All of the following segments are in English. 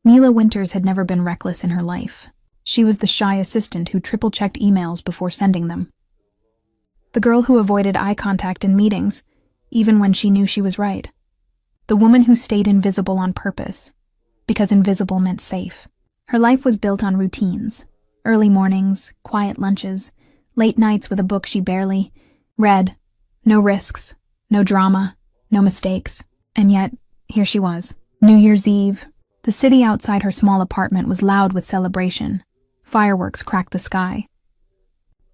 Mila Winters had never been reckless in her life. She was the shy assistant who triple-checked emails before sending them. The girl who avoided eye contact in meetings, even when she knew she was right. The woman who stayed invisible on purpose, because invisible meant safe. Her life was built on routines. Early mornings, quiet lunches, late nights with a book she barely read. No risks, no drama, no mistakes. And yet, here she was. New Year's Eve. The city outside her small apartment was loud with celebration. Fireworks cracked the sky.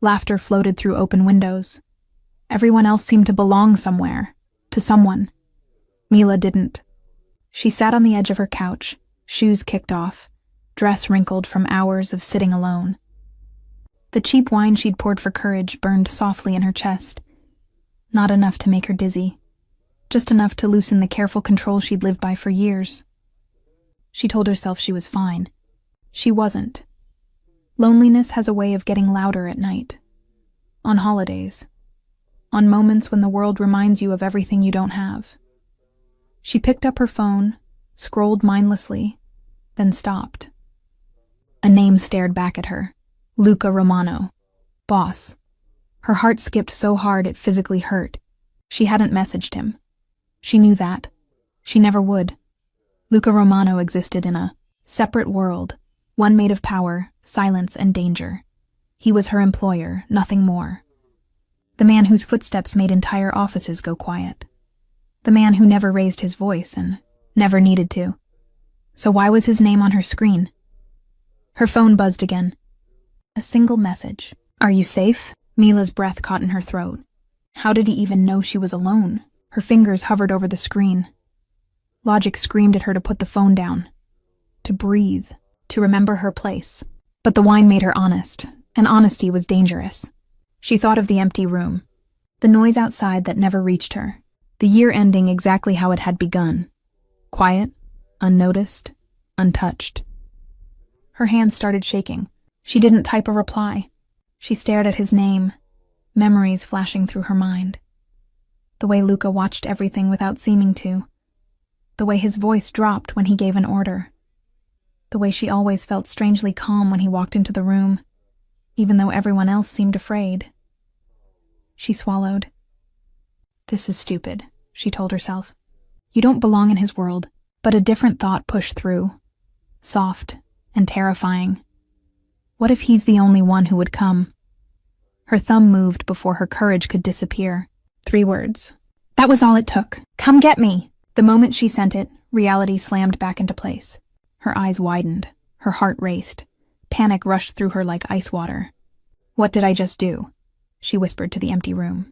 Laughter floated through open windows. Everyone else seemed to belong somewhere, to someone. Mila didn't. She sat on the edge of her couch, shoes kicked off, dress wrinkled from hours of sitting alone. The cheap wine she'd poured for courage burned softly in her chest. Not enough to make her dizzy. Just enough to loosen the careful control she'd lived by for years. She told herself she was fine. She wasn't. Loneliness has a way of getting louder at night. On holidays. On moments when the world reminds you of everything you don't have. She picked up her phone, scrolled mindlessly, then stopped. A name stared back at her. Luca Romano. Boss. Her heart skipped so hard it physically hurt. She hadn't messaged him. She knew that. She never would. Luca Romano existed in a separate world, one made of power, silence, and danger. He was her employer, nothing more. The man whose footsteps made entire offices go quiet. The man who never raised his voice and never needed to. So why was his name on her screen? Her phone buzzed again. A single message. Are you safe? Mila's breath caught in her throat. How did he even know she was alone? Her fingers hovered over the screen. Logic screamed at her to put the phone down. To breathe. To remember her place. But the wine made her honest, and honesty was dangerous. She thought of the empty room. The noise outside that never reached her. The year ending exactly how it had begun. Quiet, unnoticed, untouched. Her hands started shaking. She didn't type a reply. She stared at his name, memories flashing through her mind. The way Luca watched everything without seeming to. The way his voice dropped when he gave an order. The way she always felt strangely calm when he walked into the room, even though everyone else seemed afraid. She swallowed. This is stupid, she told herself. You don't belong in his world. But a different thought pushed through. Soft and terrifying. What if he's the only one who would come? Her thumb moved before her courage could disappear. 3 words. That was all it took. Come get me! The moment she sent it, reality slammed back into place. Her eyes widened. Her heart raced. Panic rushed through her like ice water. What did I just do? She whispered to the empty room.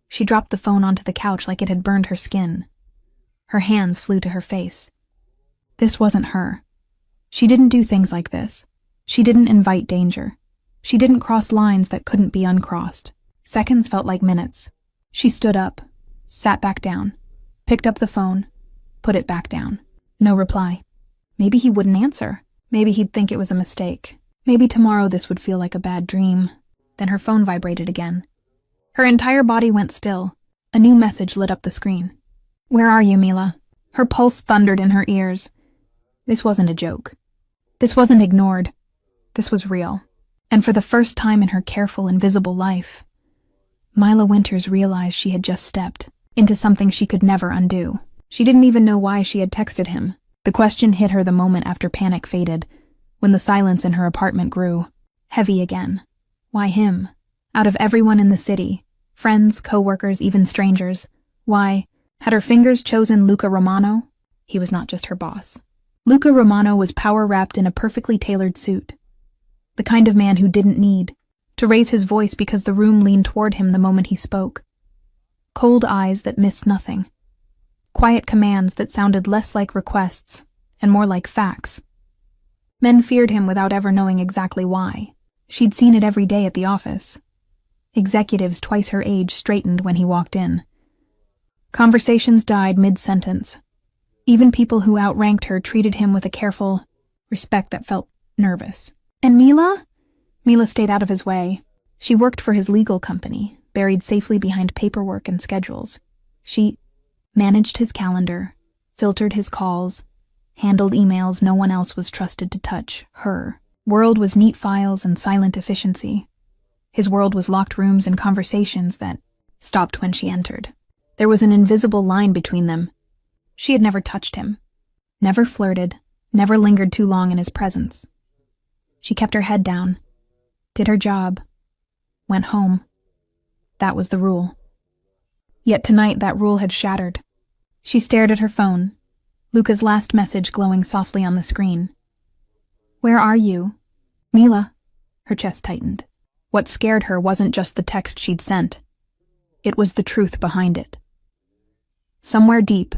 She dropped the phone onto the couch like it had burned her skin. Her hands flew to her face. This wasn't her. She didn't do things like this. She didn't invite danger. She didn't cross lines that couldn't be uncrossed. Seconds felt like minutes. She stood up, sat back down, picked up the phone, put it back down. No reply. Maybe he wouldn't answer. Maybe he'd think it was a mistake. Maybe tomorrow this would feel like a bad dream. Then her phone vibrated again. Her entire body went still. A new message lit up the screen. Where are you, Mila? Her pulse thundered in her ears. This wasn't a joke. This wasn't ignored. This was real. And for the first time in her careful, invisible life, Mila Winters realized she had just stepped into something she could never undo. She didn't even know why she had texted him. The question hit her the moment after panic faded, when the silence in her apartment grew heavy again. Why him? Out of everyone in the city, friends, co-workers, even strangers, why? Had her fingers chosen Luca Romano? He was not just her boss. Luca Romano was power-wrapped in a perfectly tailored suit. The kind of man who didn't need to raise his voice because the room leaned toward him the moment he spoke. Cold eyes that missed nothing. Quiet commands that sounded less like requests and more like facts. Men feared him without ever knowing exactly why. She'd seen it every day at the office. Executives twice her age straightened when he walked in. Conversations died mid-sentence. Even people who outranked her treated him with a careful respect that felt nervous. And Mila? Mila stayed out of his way. She worked for his legal company, buried safely behind paperwork and schedules. She managed his calendar, filtered his calls, handled emails no one else was trusted to touch. Her world was neat files and silent efficiency. His world was locked rooms and conversations that stopped when she entered. There was an invisible line between them. She had never touched him, never flirted, never lingered too long in his presence. She kept her head down, did her job, went home. That was the rule. Yet tonight that rule had shattered. She stared at her phone, Luca's last message glowing softly on the screen. "Where are you?" "Mila." Her chest tightened. What scared her wasn't just the text she'd sent. It was the truth behind it. Somewhere deep,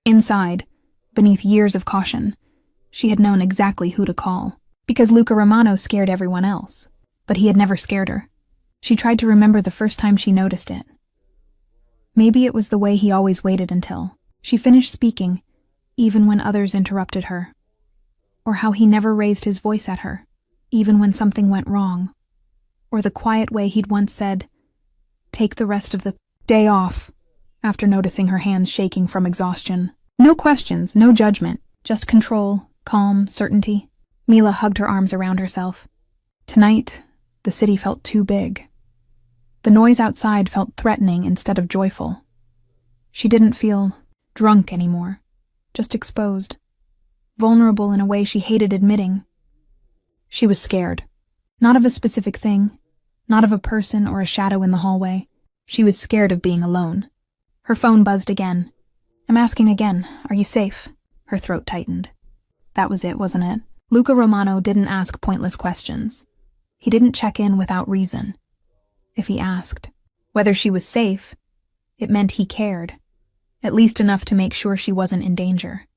inside, beneath years of caution, she had known exactly who to call. Because Luca Romano scared everyone else. But he had never scared her. She tried to remember the first time she noticed it. Maybe it was the way he always waited until she finished speaking, even when others interrupted her. Or how he never raised his voice at her, even when something went wrong. Or the quiet way he'd once said, "Take the rest of the day off," after noticing her hands shaking from exhaustion. No questions, no judgment, just control, calm, certainty. Mila hugged her arms around herself. Tonight, the city felt too big. The noise outside felt threatening instead of joyful. She didn't feel drunk anymore, just exposed, vulnerable in a way she hated admitting. She was scared, not of a specific thing, not of a person or a shadow in the hallway. She was scared of being alone. Her phone buzzed again. "I'm asking again, are you safe?" Her throat tightened. That was it, wasn't it? Luca Romano didn't ask pointless questions. He didn't check in without reason. If he asked whether she was safe, it meant he cared, at least enough to make sure she wasn't in danger.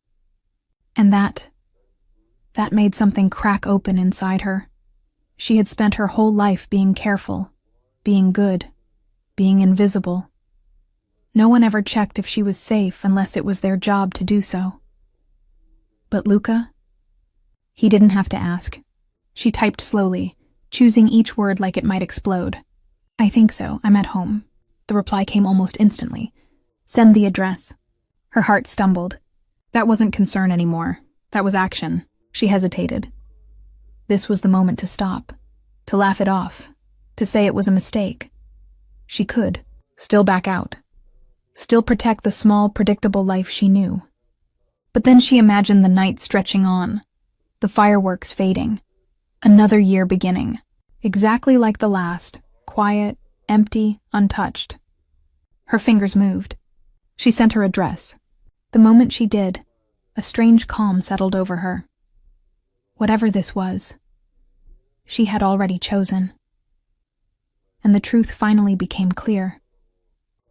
And that made something crack open inside her. She had spent her whole life being careful, being good, being invisible. No one ever checked if she was safe unless it was their job to do so. But Luca? He didn't have to ask. She typed slowly, choosing each word like it might explode. "I think so, I'm at home." The reply came almost instantly. "Send the address." Her heart stumbled. That wasn't concern anymore. That was action. She hesitated. This was the moment to stop, to laugh it off, to say it was a mistake. She could still back out, still protect the small, predictable life she knew. But then she imagined the night stretching on, the fireworks fading, another year beginning, exactly like the last, quiet, empty, untouched. Her fingers moved. She sent her address. The moment she did, a strange calm settled over her. Whatever this was, she had already chosen. And the truth finally became clear.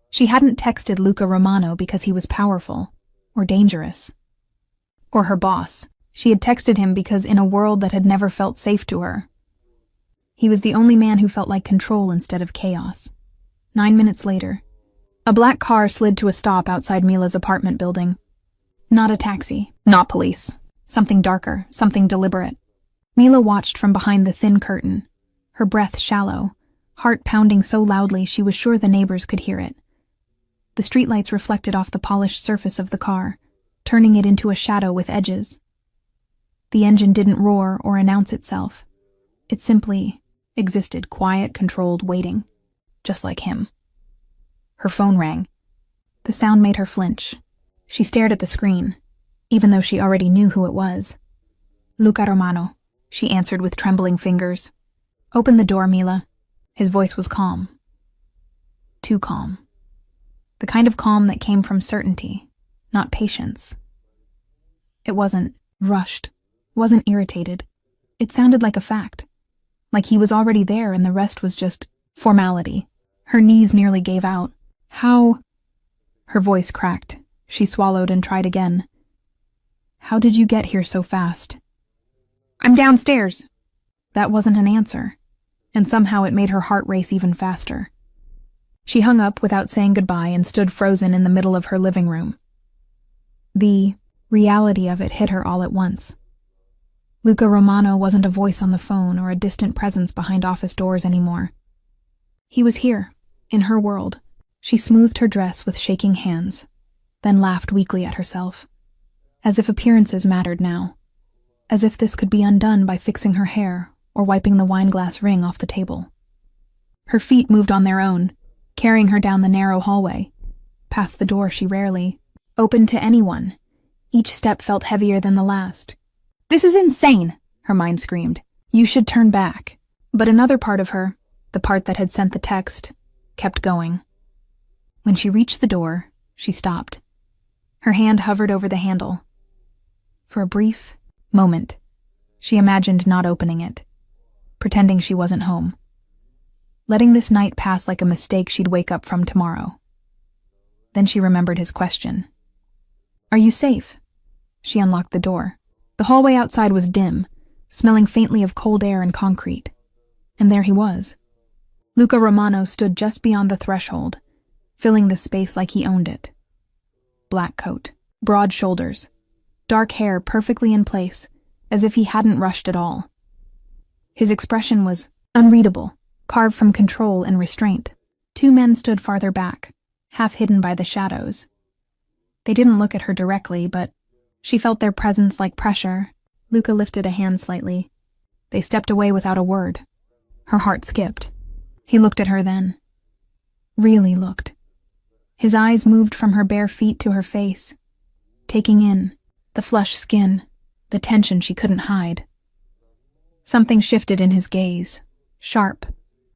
She hadn't texted Luca Romano because he was powerful, or dangerous, or her boss. She had texted him because in a world that had never felt safe to her, he was the only man who felt like control instead of chaos. 9 minutes later, a black car slid to a stop outside Mila's apartment building. Not a taxi, not police. Something darker, something deliberate. Mila watched from behind the thin curtain, her breath shallow, heart pounding so loudly she was sure the neighbors could hear it. The streetlights reflected off the polished surface of the car, turning it into a shadow with edges. The engine didn't roar or announce itself. It simply existed, quiet, controlled, waiting, just like him. Her phone rang. The sound made her flinch. She stared at the screen, even though she already knew who it was. "Luca Romano," she answered with trembling fingers. "Open the door, Mila." His voice was calm. Too calm. The kind of calm that came from certainty, not patience. It wasn't rushed, wasn't irritated. It sounded like a fact. Like he was already there and the rest was just formality. Her knees nearly gave out. "How?" Her voice cracked. She swallowed and tried again. "How did you get here so fast?" "I'm downstairs." That wasn't an answer, and somehow it made her heart race even faster. She hung up without saying goodbye and stood frozen in the middle of her living room. The reality of it hit her all at once. Luca Romano wasn't a voice on the phone or a distant presence behind office doors anymore. He was here, in her world. She smoothed her dress with shaking hands, then laughed weakly at herself. As if appearances mattered now. As if this could be undone by fixing her hair or wiping the wineglass ring off the table. Her feet moved on their own, carrying her down the narrow hallway, past the door she rarely opened to anyone. Each step felt heavier than the last. "This is insane," her mind screamed. "You should turn back." But another part of her, the part that had sent the text, kept going. When she reached the door, she stopped. Her hand hovered over the handle. For a brief moment, she imagined not opening it, pretending she wasn't home. Letting this night pass like a mistake she'd wake up from tomorrow. Then she remembered his question. "Are you safe?" She unlocked the door. The hallway outside was dim, smelling faintly of cold air and concrete. And there he was. Luca Romano stood just beyond the threshold, filling the space like he owned it. Black coat, broad shoulders, dark hair perfectly in place, as if he hadn't rushed at all. His expression was unreadable, carved from control and restraint. Two men stood farther back, half hidden by the shadows. They didn't look at her directly, but she felt their presence like pressure. Luca lifted a hand slightly. They stepped away without a word. Her heart skipped. He looked at her then. Really looked. His eyes moved from her bare feet to her face, taking in the flushed skin, the tension she couldn't hide. Something shifted in his gaze, sharp,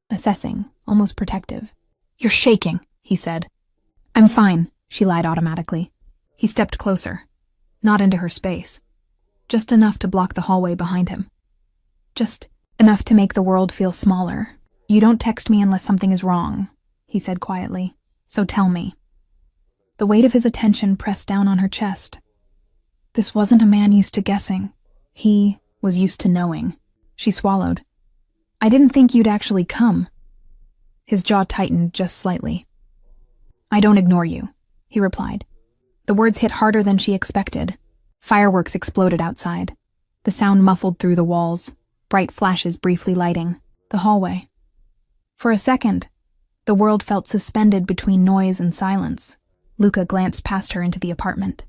assessing, almost protective. "You're shaking," he said. "I'm fine," she lied automatically. He stepped closer, not into her space, just enough to block the hallway behind him. Just enough to make the world feel smaller. "You don't text me unless something is wrong," he said quietly. "So tell me." The weight of his attention pressed down on her chest. This wasn't a man used to guessing. He was used to knowing. She swallowed. "I didn't think you'd actually come." His jaw tightened just slightly. "I don't ignore you," he replied. The words hit harder than she expected. Fireworks exploded outside. The sound muffled through the walls, bright flashes briefly lighting the hallway. For a second, the world felt suspended between noise and silence. Luca glanced past her into the apartment.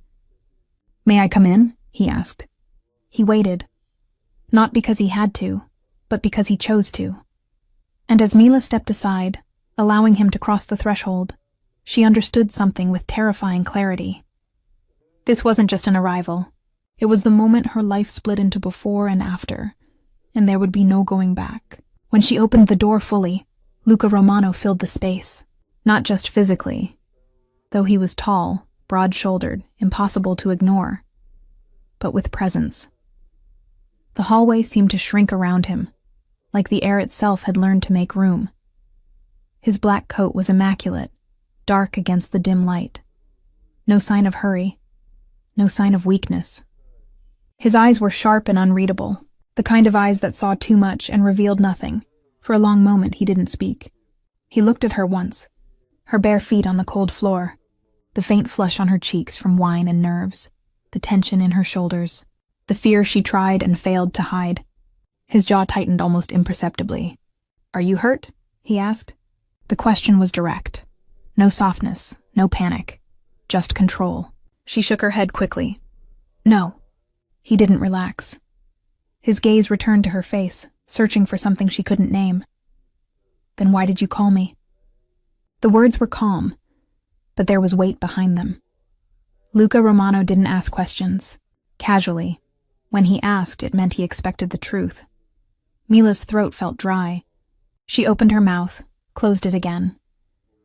"May I come in?" he asked. He waited. Not because he had to, but because he chose to. And as Mila stepped aside, allowing him to cross the threshold, she understood something with terrifying clarity. This wasn't just an arrival. It was the moment her life split into before and after, and there would be no going back. When she opened the door fully, Luca Romano filled the space. Not just physically, though he was tall, broad-shouldered, impossible to ignore, but with presence. The hallway seemed to shrink around him, like the air itself had learned to make room. His black coat was immaculate, dark against the dim light. No sign of hurry, no sign of weakness. His eyes were sharp and unreadable, the kind of eyes that saw too much and revealed nothing. For a long moment he didn't speak. He looked at her once, her bare feet on the cold floor, the faint flush on her cheeks from wine and nerves, the tension in her shoulders, the fear she tried and failed to hide. His jaw tightened almost imperceptibly. "Are you hurt?" he asked. The question was direct. No softness, no panic, just control. She shook her head quickly. "No." He didn't relax. His gaze returned to her face, searching for something she couldn't name. "Then why did you call me?" The words were calm, but there was weight behind them. Luca Romano didn't ask questions. Casually. When he asked, it meant he expected the truth. Mila's throat felt dry. She opened her mouth, closed it again.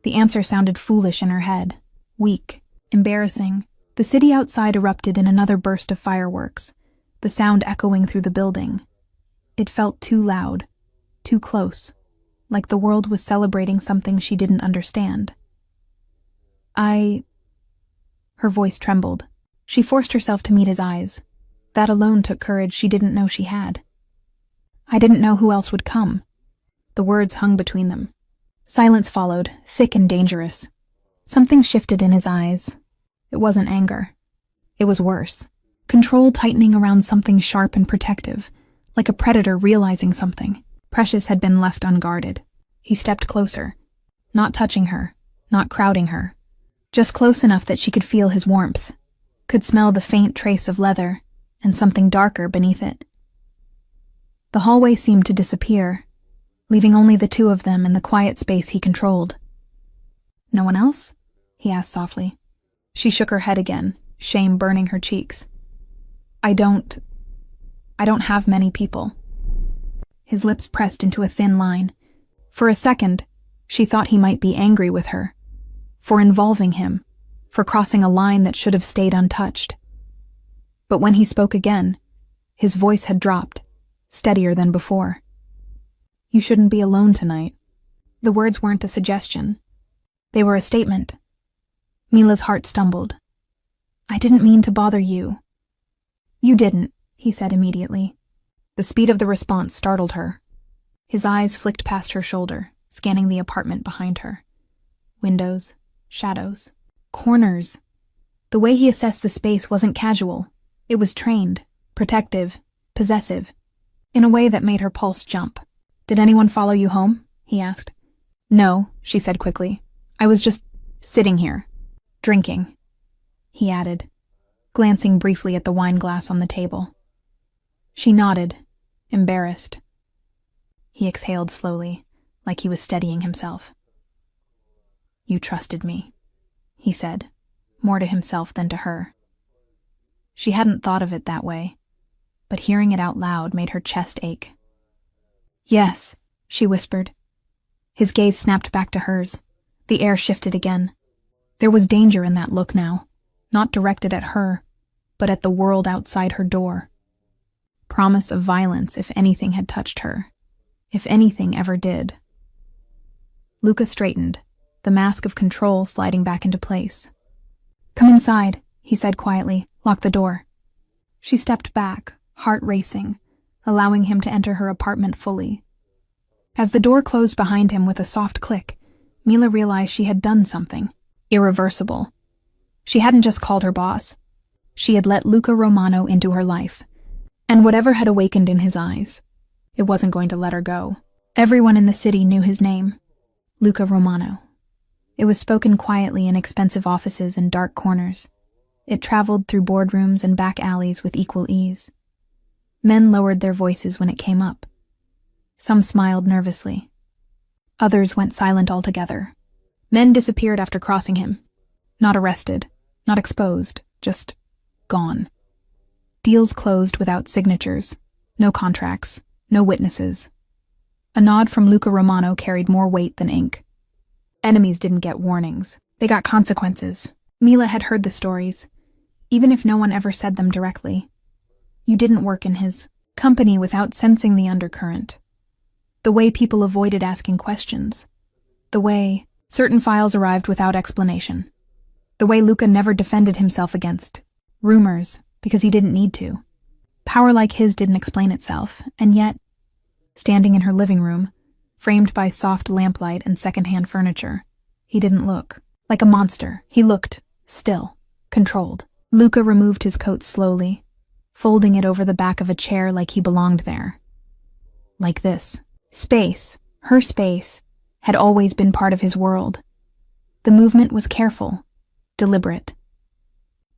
The answer sounded foolish in her head, weak, embarrassing. The city outside erupted in another burst of fireworks, the sound echoing through the building. It felt too loud, too close, like the world was celebrating something she didn't understand. Her voice trembled. She forced herself to meet his eyes. That alone took courage she didn't know she had. "I didn't know who else would come." The words hung between them. Silence followed, thick and dangerous. Something shifted in his eyes. It wasn't anger. It was worse. Control tightening around something sharp and protective, like a predator realizing something. Precious had been left unguarded. He stepped closer, not touching her, not crowding her, just close enough that she could feel his warmth. could smell the faint trace of leather and something darker beneath it. The hallway seemed to disappear, leaving only the two of them in the quiet space he controlled. "No one else?" he asked softly. She shook her head again, shame burning her cheeks. I don't have many people." His lips pressed into a thin line. For a second, she thought he might be angry with her, for involving him, for crossing a line that should have stayed untouched. But when he spoke again, his voice had dropped, steadier than before. "You shouldn't be alone tonight." The words weren't a suggestion. They were a statement. Mila's heart stumbled. "I didn't mean to bother you." "You didn't," he said immediately. The speed of the response startled her. His eyes flicked past her shoulder, scanning the apartment behind her. Windows, shadows, corners. The way he assessed the space wasn't casual. It was trained, protective, possessive, in a way that made her pulse jump. "Did anyone follow you home?" he asked. "No," she said quickly. "I was just sitting here, drinking," he added, glancing briefly at the wine glass on the table. She nodded, embarrassed. He exhaled slowly, like he was steadying himself. "You trusted me," he said, more to himself than to her. She hadn't thought of it that way, but hearing it out loud made her chest ache. "Yes," she whispered. His gaze snapped back to hers. The air shifted again. There was danger in that look now, not directed at her, but at the world outside her door. Promise of violence if anything had touched her, if anything ever did. Luca straightened, the mask of control sliding back into place. "Come inside," he said quietly. "Lock the door." She stepped back, heart racing, allowing him to enter her apartment fully. As the door closed behind him with a soft click, Mila realized she had done something irreversible. She hadn't just called her boss. She had let Luca Romano into her life, and whatever had awakened in his eyes, it wasn't going to let her go. Everyone in the city knew his name, Luca Romano. It was spoken quietly in expensive offices and dark corners. It traveled through boardrooms and back alleys with equal ease. Men lowered their voices when it came up. Some smiled nervously. Others went silent altogether. Men disappeared after crossing him. Not arrested, not exposed, just gone. Deals closed without signatures, no contracts, no witnesses. A nod from Luca Romano carried more weight than ink. Enemies didn't get warnings. They got consequences. Mila had heard the stories, even if no one ever said them directly. You didn't work in his company without sensing the undercurrent. The way people avoided asking questions. The way certain files arrived without explanation. The way Luca never defended himself against rumors because he didn't need to. Power like his didn't explain itself, and yet, standing in her living room, framed by soft lamplight and second-hand furniture, he didn't look like a monster. He looked still, controlled. Luca removed his coat slowly, folding it over the back of a chair like he belonged there. Like this. Space, her space, had always been part of his world. The movement was careful, deliberate.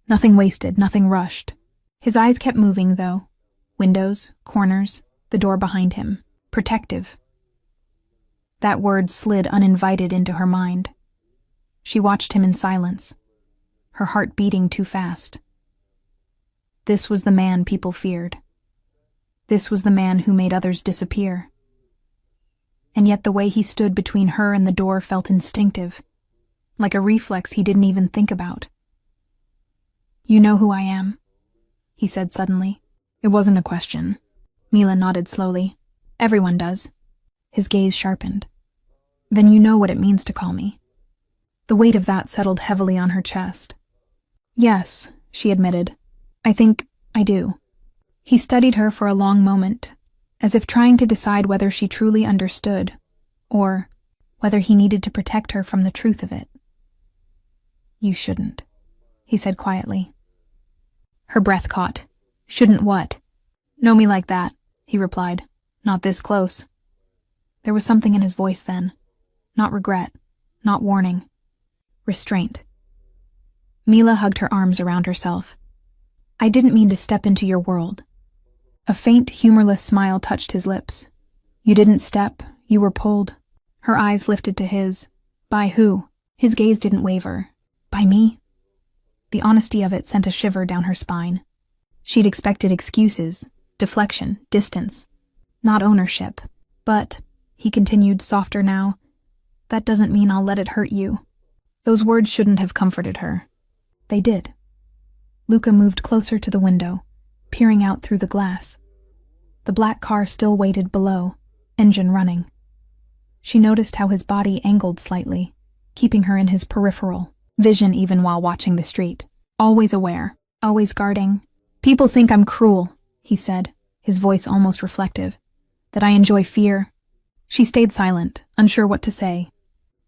Nothing wasted, nothing rushed. His eyes kept moving, though. Windows, corners, the door behind him. Protective. That word slid uninvited into her mind. She watched him in silence, her heart beating too fast. This was the man people feared. This was the man who made others disappear. And yet the way he stood between her and the door felt instinctive, like a reflex he didn't even think about. "You know who I am," he said suddenly. It wasn't a question. Mila nodded slowly. "Everyone does." His gaze sharpened. "Then you know what it means to call me." The weight of that settled heavily on her chest. "Yes," she admitted. "I think I do." He studied her for a long moment, as if trying to decide whether she truly understood, or whether he needed to protect her from the truth of it. "You shouldn't," he said quietly. Her breath caught. "Shouldn't what?" "Know me like that," he replied. "Not this close." There was something in his voice then. Not regret, not warning. Restraint. Mila hugged her arms around herself. I didn't mean to step into your world. A faint, humorless smile touched his lips. You didn't step, you were pulled. Her eyes lifted to his. By who? His gaze didn't waver. By me? The honesty of it sent a shiver down her spine. She'd expected excuses, deflection, distance, not ownership. But, he continued softer now, that doesn't mean I'll let it hurt you. Those words shouldn't have comforted her. They did. Luca moved closer to the window, peering out through the glass. The black car still waited below, engine running. She noticed how his body angled slightly, keeping her in his peripheral vision even while watching the street. Always aware, always guarding. People think I'm cruel, he said, his voice almost reflective. That I enjoy fear. She stayed silent, unsure what to say.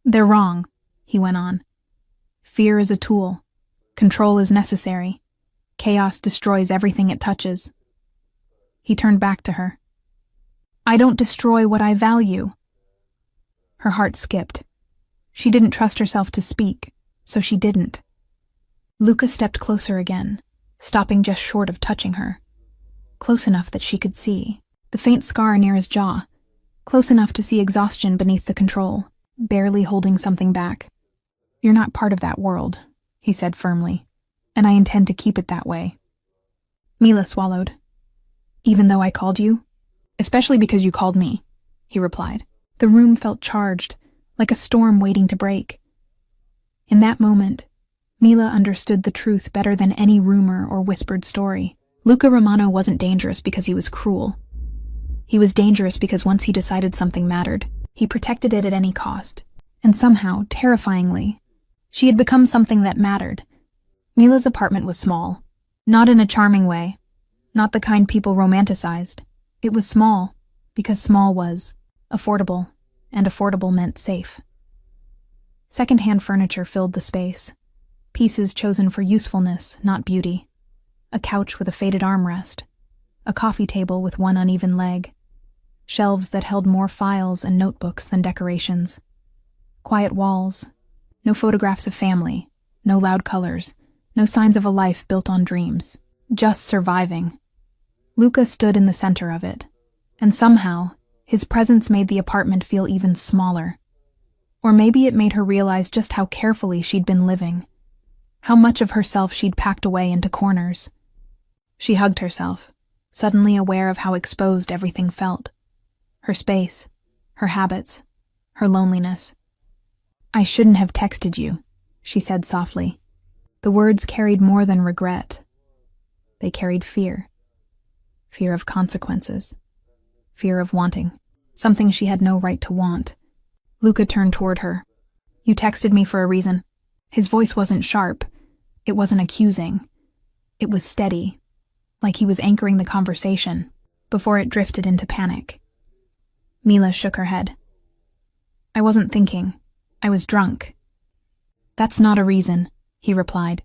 They're wrong, he went on. Fear is a tool. Control is necessary. Chaos destroys everything it touches. He turned back to her. I don't destroy what I value. Her heart skipped. She didn't trust herself to speak, so she didn't. Luca stepped closer again, stopping just short of touching her. Close enough that she could see. The faint scar near his jaw. Close enough to see exhaustion beneath the control, barely holding something back. You're not part of that world, he said firmly, and I intend to keep it that way. Mila swallowed. Even though I called you? Especially because you called me, he replied. The room felt charged, like a storm waiting to break. In that moment, Mila understood the truth better than any rumor or whispered story. Luca Romano wasn't dangerous because he was cruel. He was dangerous because once he decided something mattered, he protected it at any cost. And somehow, terrifyingly, she had become something that mattered. Mila's apartment was small. Not in a charming way. Not the kind people romanticized. It was small, because small was affordable, and affordable meant safe. Second-hand furniture filled the space. Pieces chosen for usefulness, not beauty. A couch with a faded armrest. A coffee table with one uneven leg. Shelves that held more files and notebooks than decorations. Quiet walls. No photographs of family. No loud colors. No signs of a life built on dreams. Just surviving. Luca stood in the center of it, and somehow, his presence made the apartment feel even smaller. Or maybe it made her realize just how carefully she'd been living. How much of herself she'd packed away into corners. She hugged herself, suddenly aware of how exposed everything felt. Her space, her habits, her loneliness. I shouldn't have texted you, she said softly. The words carried more than regret. They carried fear. Fear of consequences. Fear of wanting. Something she had no right to want. Luca turned toward her. You texted me for a reason. His voice wasn't sharp. It wasn't accusing. It was steady, like he was anchoring the conversation, before it drifted into panic. Mila shook her head. I wasn't thinking. I was drunk. That's not a reason, he replied.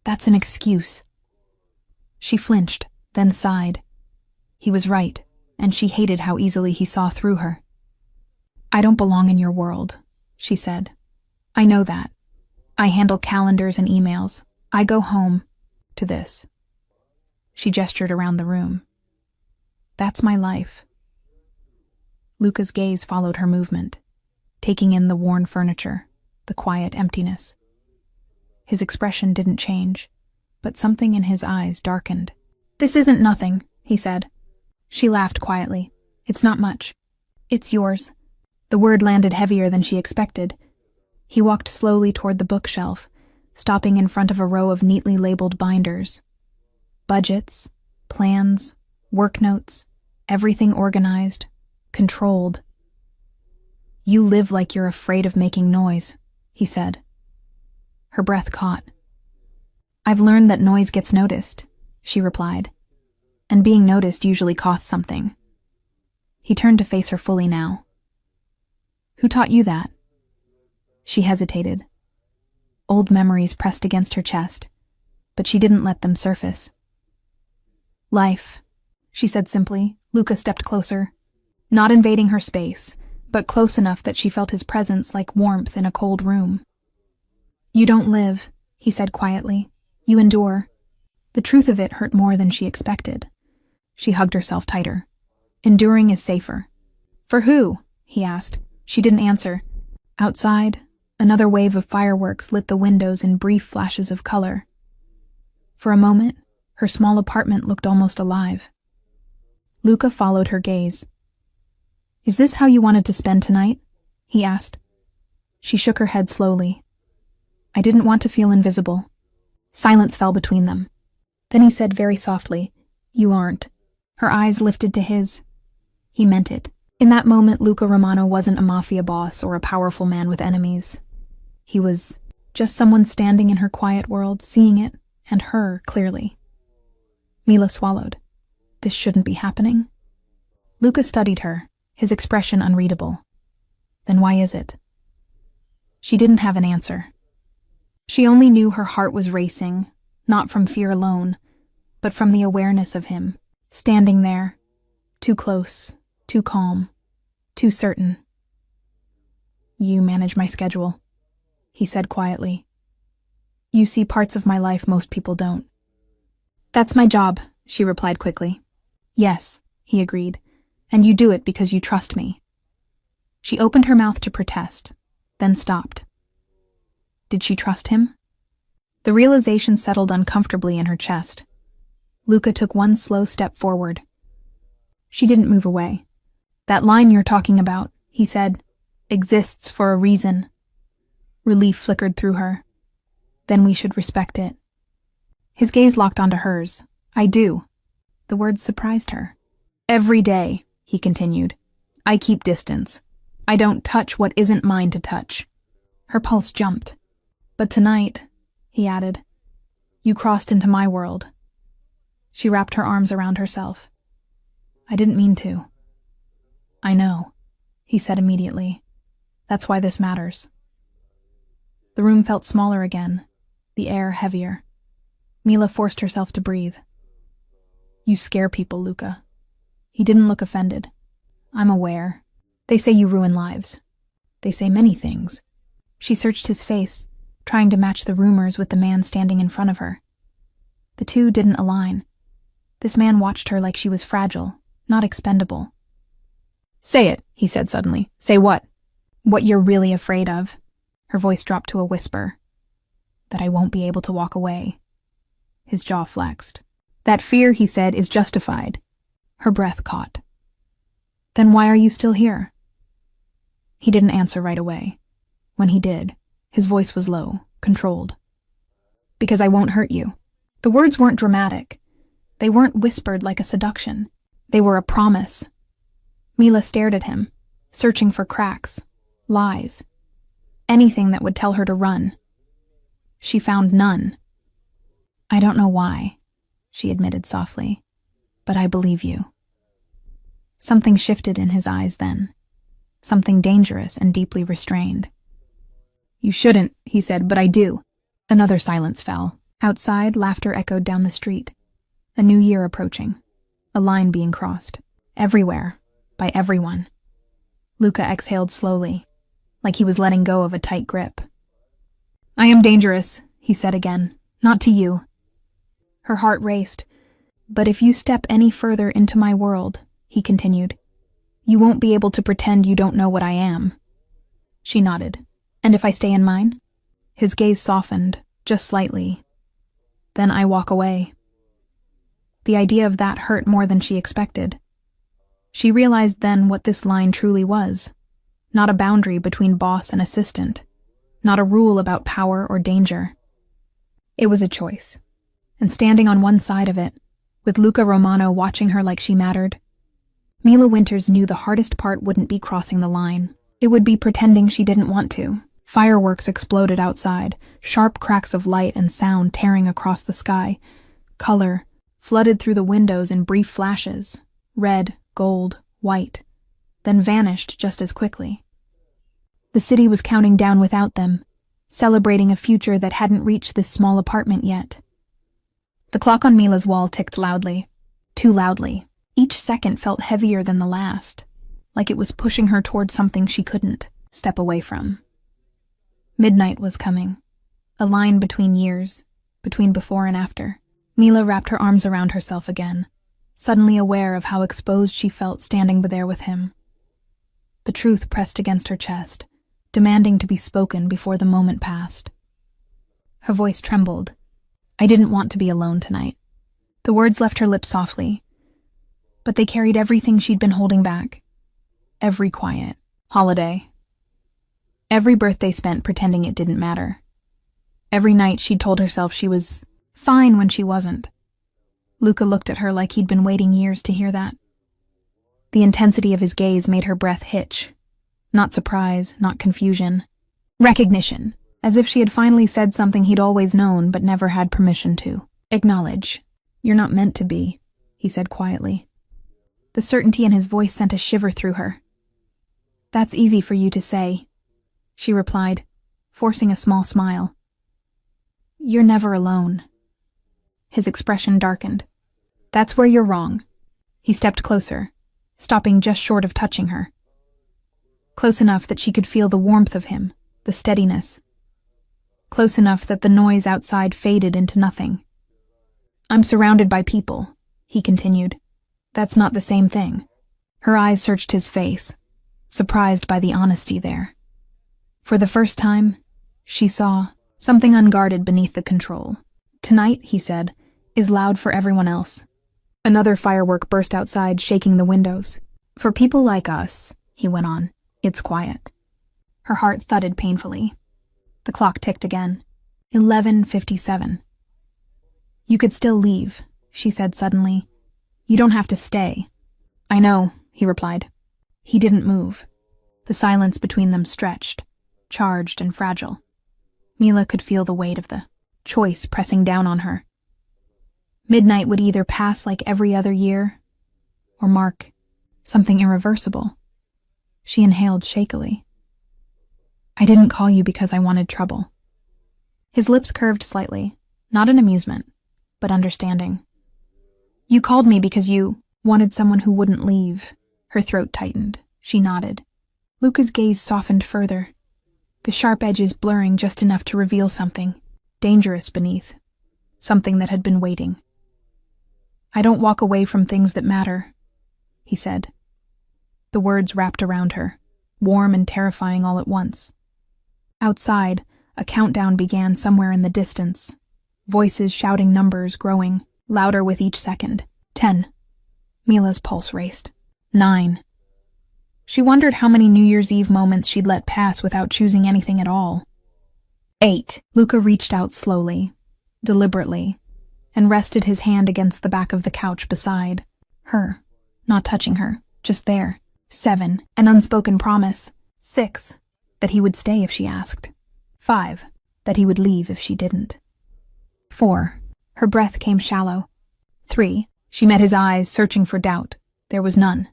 That's an excuse. She flinched, then sighed. He was right, and she hated how easily he saw through her. I don't belong in your world, she said. I know that. I handle calendars and emails. I go home to this. She gestured around the room. That's my life. Luca's gaze followed her movement, taking in the worn furniture, the quiet emptiness. His expression didn't change, but something in his eyes darkened. This isn't nothing, he said. She laughed quietly. It's not much. It's yours. The word landed heavier than she expected. He walked slowly toward the bookshelf, stopping in front of a row of neatly labeled binders. Budgets, plans, work notes, everything organized, controlled. You live like you're afraid of making noise, he said. Her breath caught. I've learned that noise gets noticed, she replied. And being noticed usually costs something. He turned to face her fully now. Who taught you that? She hesitated. Old memories pressed against her chest, but she didn't let them surface. Life, she said simply. Luca stepped closer, not invading her space, but close enough that she felt his presence like warmth in a cold room. You don't live, he said quietly. You endure. The truth of it hurt more than she expected. She hugged herself tighter. Enduring is safer. For who? He asked. She didn't answer. Outside, another wave of fireworks lit the windows in brief flashes of color. For a moment, her small apartment looked almost alive. Luca followed her gaze. Is this how you wanted to spend tonight? He asked. She shook her head slowly. I didn't want to feel invisible. Silence fell between them. Then he said very softly, You aren't. Her eyes lifted to his. He meant it. In that moment, Luca Romano wasn't a mafia boss or a powerful man with enemies. He was just someone standing in her quiet world, seeing it, and her clearly. Mila swallowed. This shouldn't be happening. Luca studied her, his expression unreadable. Then why is it? She didn't have an answer. She only knew her heart was racing, not from fear alone, but from the awareness of him, standing there, too close, too calm, too certain. You manage my schedule, he said quietly. You see parts of my life most people don't. That's my job, she replied quickly. Yes, he agreed, and you do it because you trust me. She opened her mouth to protest, then stopped. Did she trust him? The realization settled uncomfortably in her chest. Luca took one slow step forward. She didn't move away. That line you're talking about, he said, exists for a reason. Relief flickered through her. Then we should respect it. His gaze locked onto hers. I do. The words surprised her. Every day, he continued, I keep distance. I don't touch what isn't mine to touch. Her pulse jumped. But tonight, he added, you crossed into my world. She wrapped her arms around herself. I didn't mean to. I know, he said immediately. That's why this matters. The room felt smaller again, the air heavier. Mila forced herself to breathe. You scare people, Luca. He didn't look offended. I'm aware. They say you ruin lives. They say many things. She searched his face, trying to match the rumors with the man standing in front of her. The two didn't align. This man watched her like she was fragile, not expendable. Say it, he said suddenly. Say what? What you're really afraid of. Her voice dropped to a whisper. That I won't be able to walk away. His jaw flexed. That fear, he said, is justified. Her breath caught. Then why are you still here? He didn't answer right away. When he did, his voice was low, controlled. Because I won't hurt you. The words weren't dramatic. They weren't whispered like a seduction. They were a promise. Mila stared at him, searching for cracks, lies, anything that would tell her to run. She found none. I don't know why, she admitted softly, but I believe you. Something shifted in his eyes then, something dangerous and deeply restrained. You shouldn't, he said, but I do. Another silence fell. Outside, laughter echoed down the street. A new year approaching. A line being crossed. Everywhere. By everyone. Luca exhaled slowly, like he was letting go of a tight grip. I am dangerous, he said again. Not to you. Her heart raced. But if you step any further into my world, he continued, you won't be able to pretend you don't know what I am. She nodded. And if I stay in mine? His gaze softened, just slightly. Then I walk away. The idea of that hurt more than she expected. She realized then what this line truly was. Not a boundary between boss and assistant. Not a rule about power or danger. It was a choice. And standing on one side of it, with Luca Romano watching her like she mattered, Mila Winters knew the hardest part wouldn't be crossing the line. It would be pretending she didn't want to. Fireworks exploded outside, sharp cracks of light and sound tearing across the sky. Color flooded through the windows in brief flashes, red, gold, white, then vanished just as quickly. The city was counting down without them, celebrating a future that hadn't reached this small apartment yet. The clock on Mila's wall ticked loudly, too loudly. Each second felt heavier than the last, like it was pushing her toward something she couldn't step away from. Midnight was coming, a line between years, between before and after. Mila wrapped her arms around herself again, suddenly aware of how exposed she felt standing there with him. The truth pressed against her chest, demanding to be spoken before the moment passed. Her voice trembled. I didn't want to be alone tonight. The words left her lips softly, but they carried everything she'd been holding back. Every quiet holiday. Every birthday spent pretending it didn't matter. Every night she'd told herself she was fine when she wasn't. Luca looked at her like he'd been waiting years to hear that. The intensity of his gaze made her breath hitch. Not surprise, not confusion. Recognition, as if she had finally said something he'd always known but never had permission to. Acknowledge. You're not meant to be, he said quietly. The certainty in his voice sent a shiver through her. That's easy for you to say, she replied, forcing a small smile. You're never alone. His expression darkened. That's where you're wrong. He stepped closer, stopping just short of touching her. Close enough that she could feel the warmth of him, the steadiness. Close enough that the noise outside faded into nothing. I'm surrounded by people, he continued. That's not the same thing. Her eyes searched his face, surprised by the honesty there. For the first time, she saw something unguarded beneath the control. Tonight, he said, is loud for everyone else. Another firework burst outside, shaking the windows. For people like us, he went on, it's quiet. Her heart thudded painfully. The clock ticked again. 11:57. You could still leave, she said suddenly. You don't have to stay. I know, he replied. He didn't move. The silence between them stretched, charged and fragile. Mila could feel the weight of the choice pressing down on her. Midnight would either pass like every other year, or mark something irreversible. She inhaled shakily. I didn't call you because I wanted trouble. His lips curved slightly, not in amusement, but understanding. You called me because you wanted someone who wouldn't leave. Her throat tightened. She nodded. Luca's gaze softened further, the sharp edges blurring just enough to reveal something dangerous beneath, something that had been waiting. I don't walk away from things that matter, he said. The words wrapped around her, warm and terrifying all at once. Outside, a countdown began somewhere in the distance, voices shouting numbers growing, louder with each second. 10. Mila's pulse raced. 9. She wondered how many New Year's Eve moments she'd let pass without choosing anything at all. 8. Luca reached out slowly, deliberately, and rested his hand against the back of the couch beside her, not touching her, just there. 7. An unspoken promise. 6. That he would stay if she asked. 5. That he would leave if she didn't. 4. Her breath came shallow. 3. She met his eyes, searching for doubt. There was none.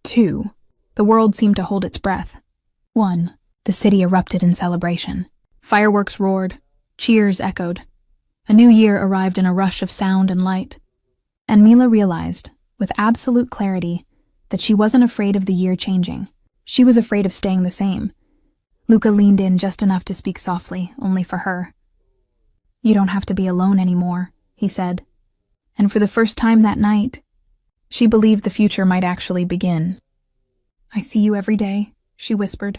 2. The world seemed to hold its breath. 1. The city erupted in celebration. Fireworks roared. Cheers echoed. A new year arrived in a rush of sound and light. And Mila realized, with absolute clarity, that she wasn't afraid of the year changing. She was afraid of staying the same. Luca leaned in just enough to speak softly, only for her. You don't have to be alone anymore, he said. And for the first time that night, she believed the future might actually begin. I see you every day, she whispered.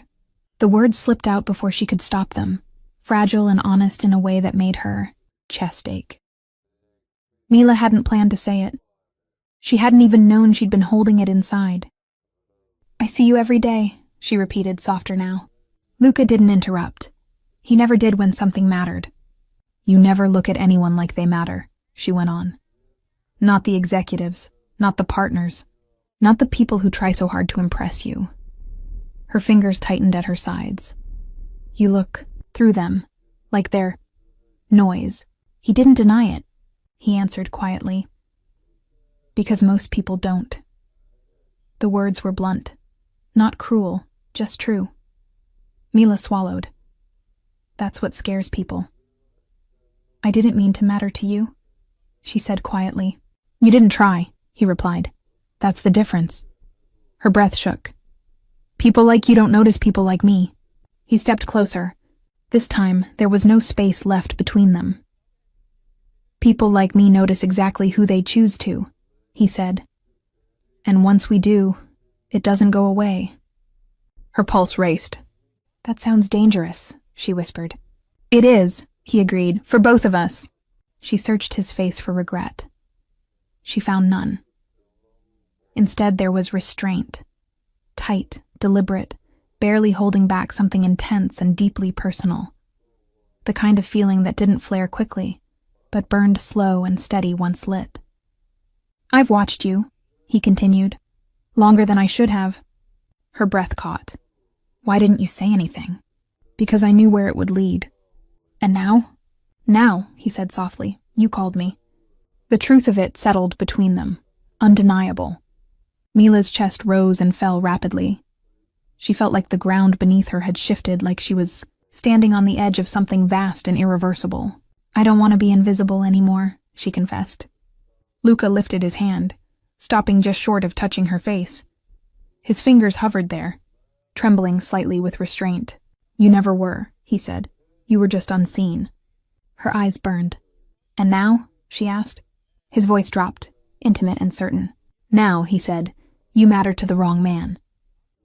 The words slipped out before she could stop them, fragile and honest in a way that made her chest ache. Mila hadn't planned to say it. She hadn't even known she'd been holding it inside. I see you every day, she repeated, softer now. Luca didn't interrupt. He never did when something mattered. You never look at anyone like they matter, she went on. Not the executives, not the partners, not the people who try so hard to impress you. Her fingers tightened at her sides. You look through them, like they're noise. He didn't deny it. He answered quietly. Because most people don't. The words were blunt, not cruel, just true. Mila swallowed. That's what scares people. I didn't mean to matter to you, she said quietly. You didn't try, he replied. That's the difference. Her breath shook. People like you don't notice people like me. He stepped closer. This time, there was no space left between them. People like me notice exactly who they choose to, he said. And once we do, it doesn't go away. Her pulse raced. That sounds dangerous, she whispered. It is, he agreed, for both of us. She searched his face for regret. She found none. Instead, there was restraint. Tight, deliberate, barely holding back something intense and deeply personal. The kind of feeling that didn't flare quickly, but burned slow and steady once lit. I've watched you, he continued, longer than I should have. Her breath caught. Why didn't you say anything? Because I knew where it would lead. And now? Now, he said softly, you called me. The truth of it settled between them, undeniable. Mila's chest rose and fell rapidly. She felt like the ground beneath her had shifted, like she was standing on the edge of something vast and irreversible. I don't want to be invisible anymore, she confessed. Luca lifted his hand, stopping just short of touching her face. His fingers hovered there, trembling slightly with restraint. You never were, he said. You were just unseen. Her eyes burned. And now? She asked. His voice dropped, intimate and certain. Now, he said, you matter to the wrong man.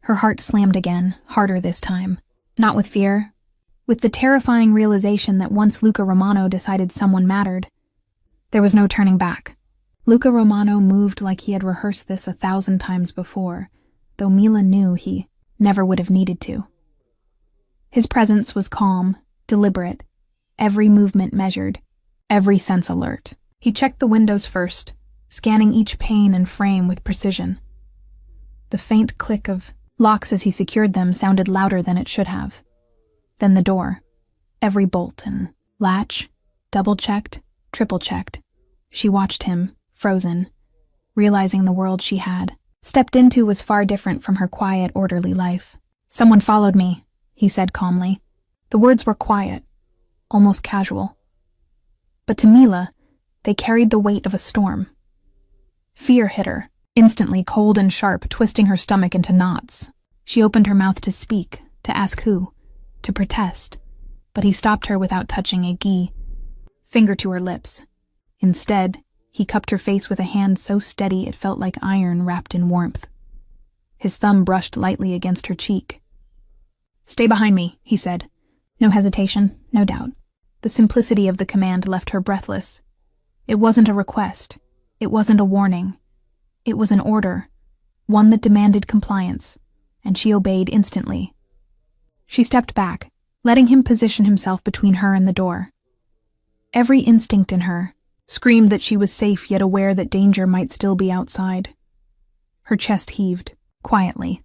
Her heart slammed again, harder this time. Not with fear, with the terrifying realization that once Luca Romano decided someone mattered, there was no turning back. Luca Romano moved like he had rehearsed this 1,000 times before, though Mila knew he never would have needed to. His presence was calm, deliberate, every movement measured, every sense alert. He checked the windows first, scanning each pane and frame with precision. The faint click of locks as he secured them sounded louder than it should have. Then the door, every bolt and latch, double-checked, triple-checked. She watched him, frozen, realizing the world she had stepped into was far different from her quiet, orderly life. Someone followed me, he said calmly. The words were quiet, almost casual. But to Mila, they carried the weight of a storm. Fear hit her, instantly cold and sharp, twisting her stomach into knots. She opened her mouth to speak, to ask who, to protest, but he stopped her without touching a finger to her lips. Instead, he cupped her face with a hand so steady it felt like iron wrapped in warmth. His thumb brushed lightly against her cheek. Stay behind me, he said. No hesitation, no doubt. The simplicity of the command left her breathless. It wasn't a request. It wasn't a warning. It was an order, one that demanded compliance, and she obeyed instantly. She stepped back, letting him position himself between her and the door. Every instinct in her screamed that she was safe, yet aware that danger might still be outside. Her chest heaved, quietly,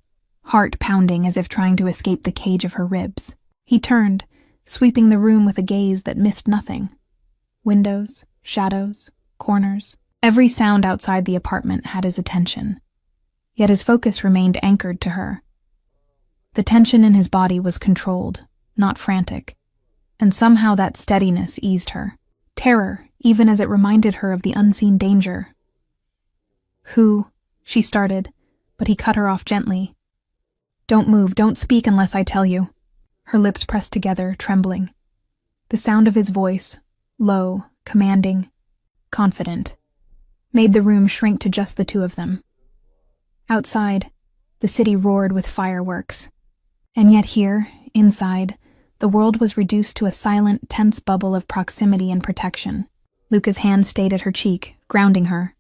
heart pounding as if trying to escape the cage of her ribs. He turned, sweeping the room with a gaze that missed nothing. Windows, shadows, corners. Every sound outside the apartment had his attention, yet his focus remained anchored to her. The tension in his body was controlled, not frantic, and somehow that steadiness eased her. Terror, even as it reminded her of the unseen danger. Who? She started, but he cut her off gently. Don't move, don't speak unless I tell you. Her lips pressed together, trembling. The sound of his voice, low, commanding, confident, made the room shrink to just the two of them. Outside, the city roared with fireworks. And yet here, inside, the world was reduced to a silent, tense bubble of proximity and protection. Luca's hand stayed at her cheek, grounding her.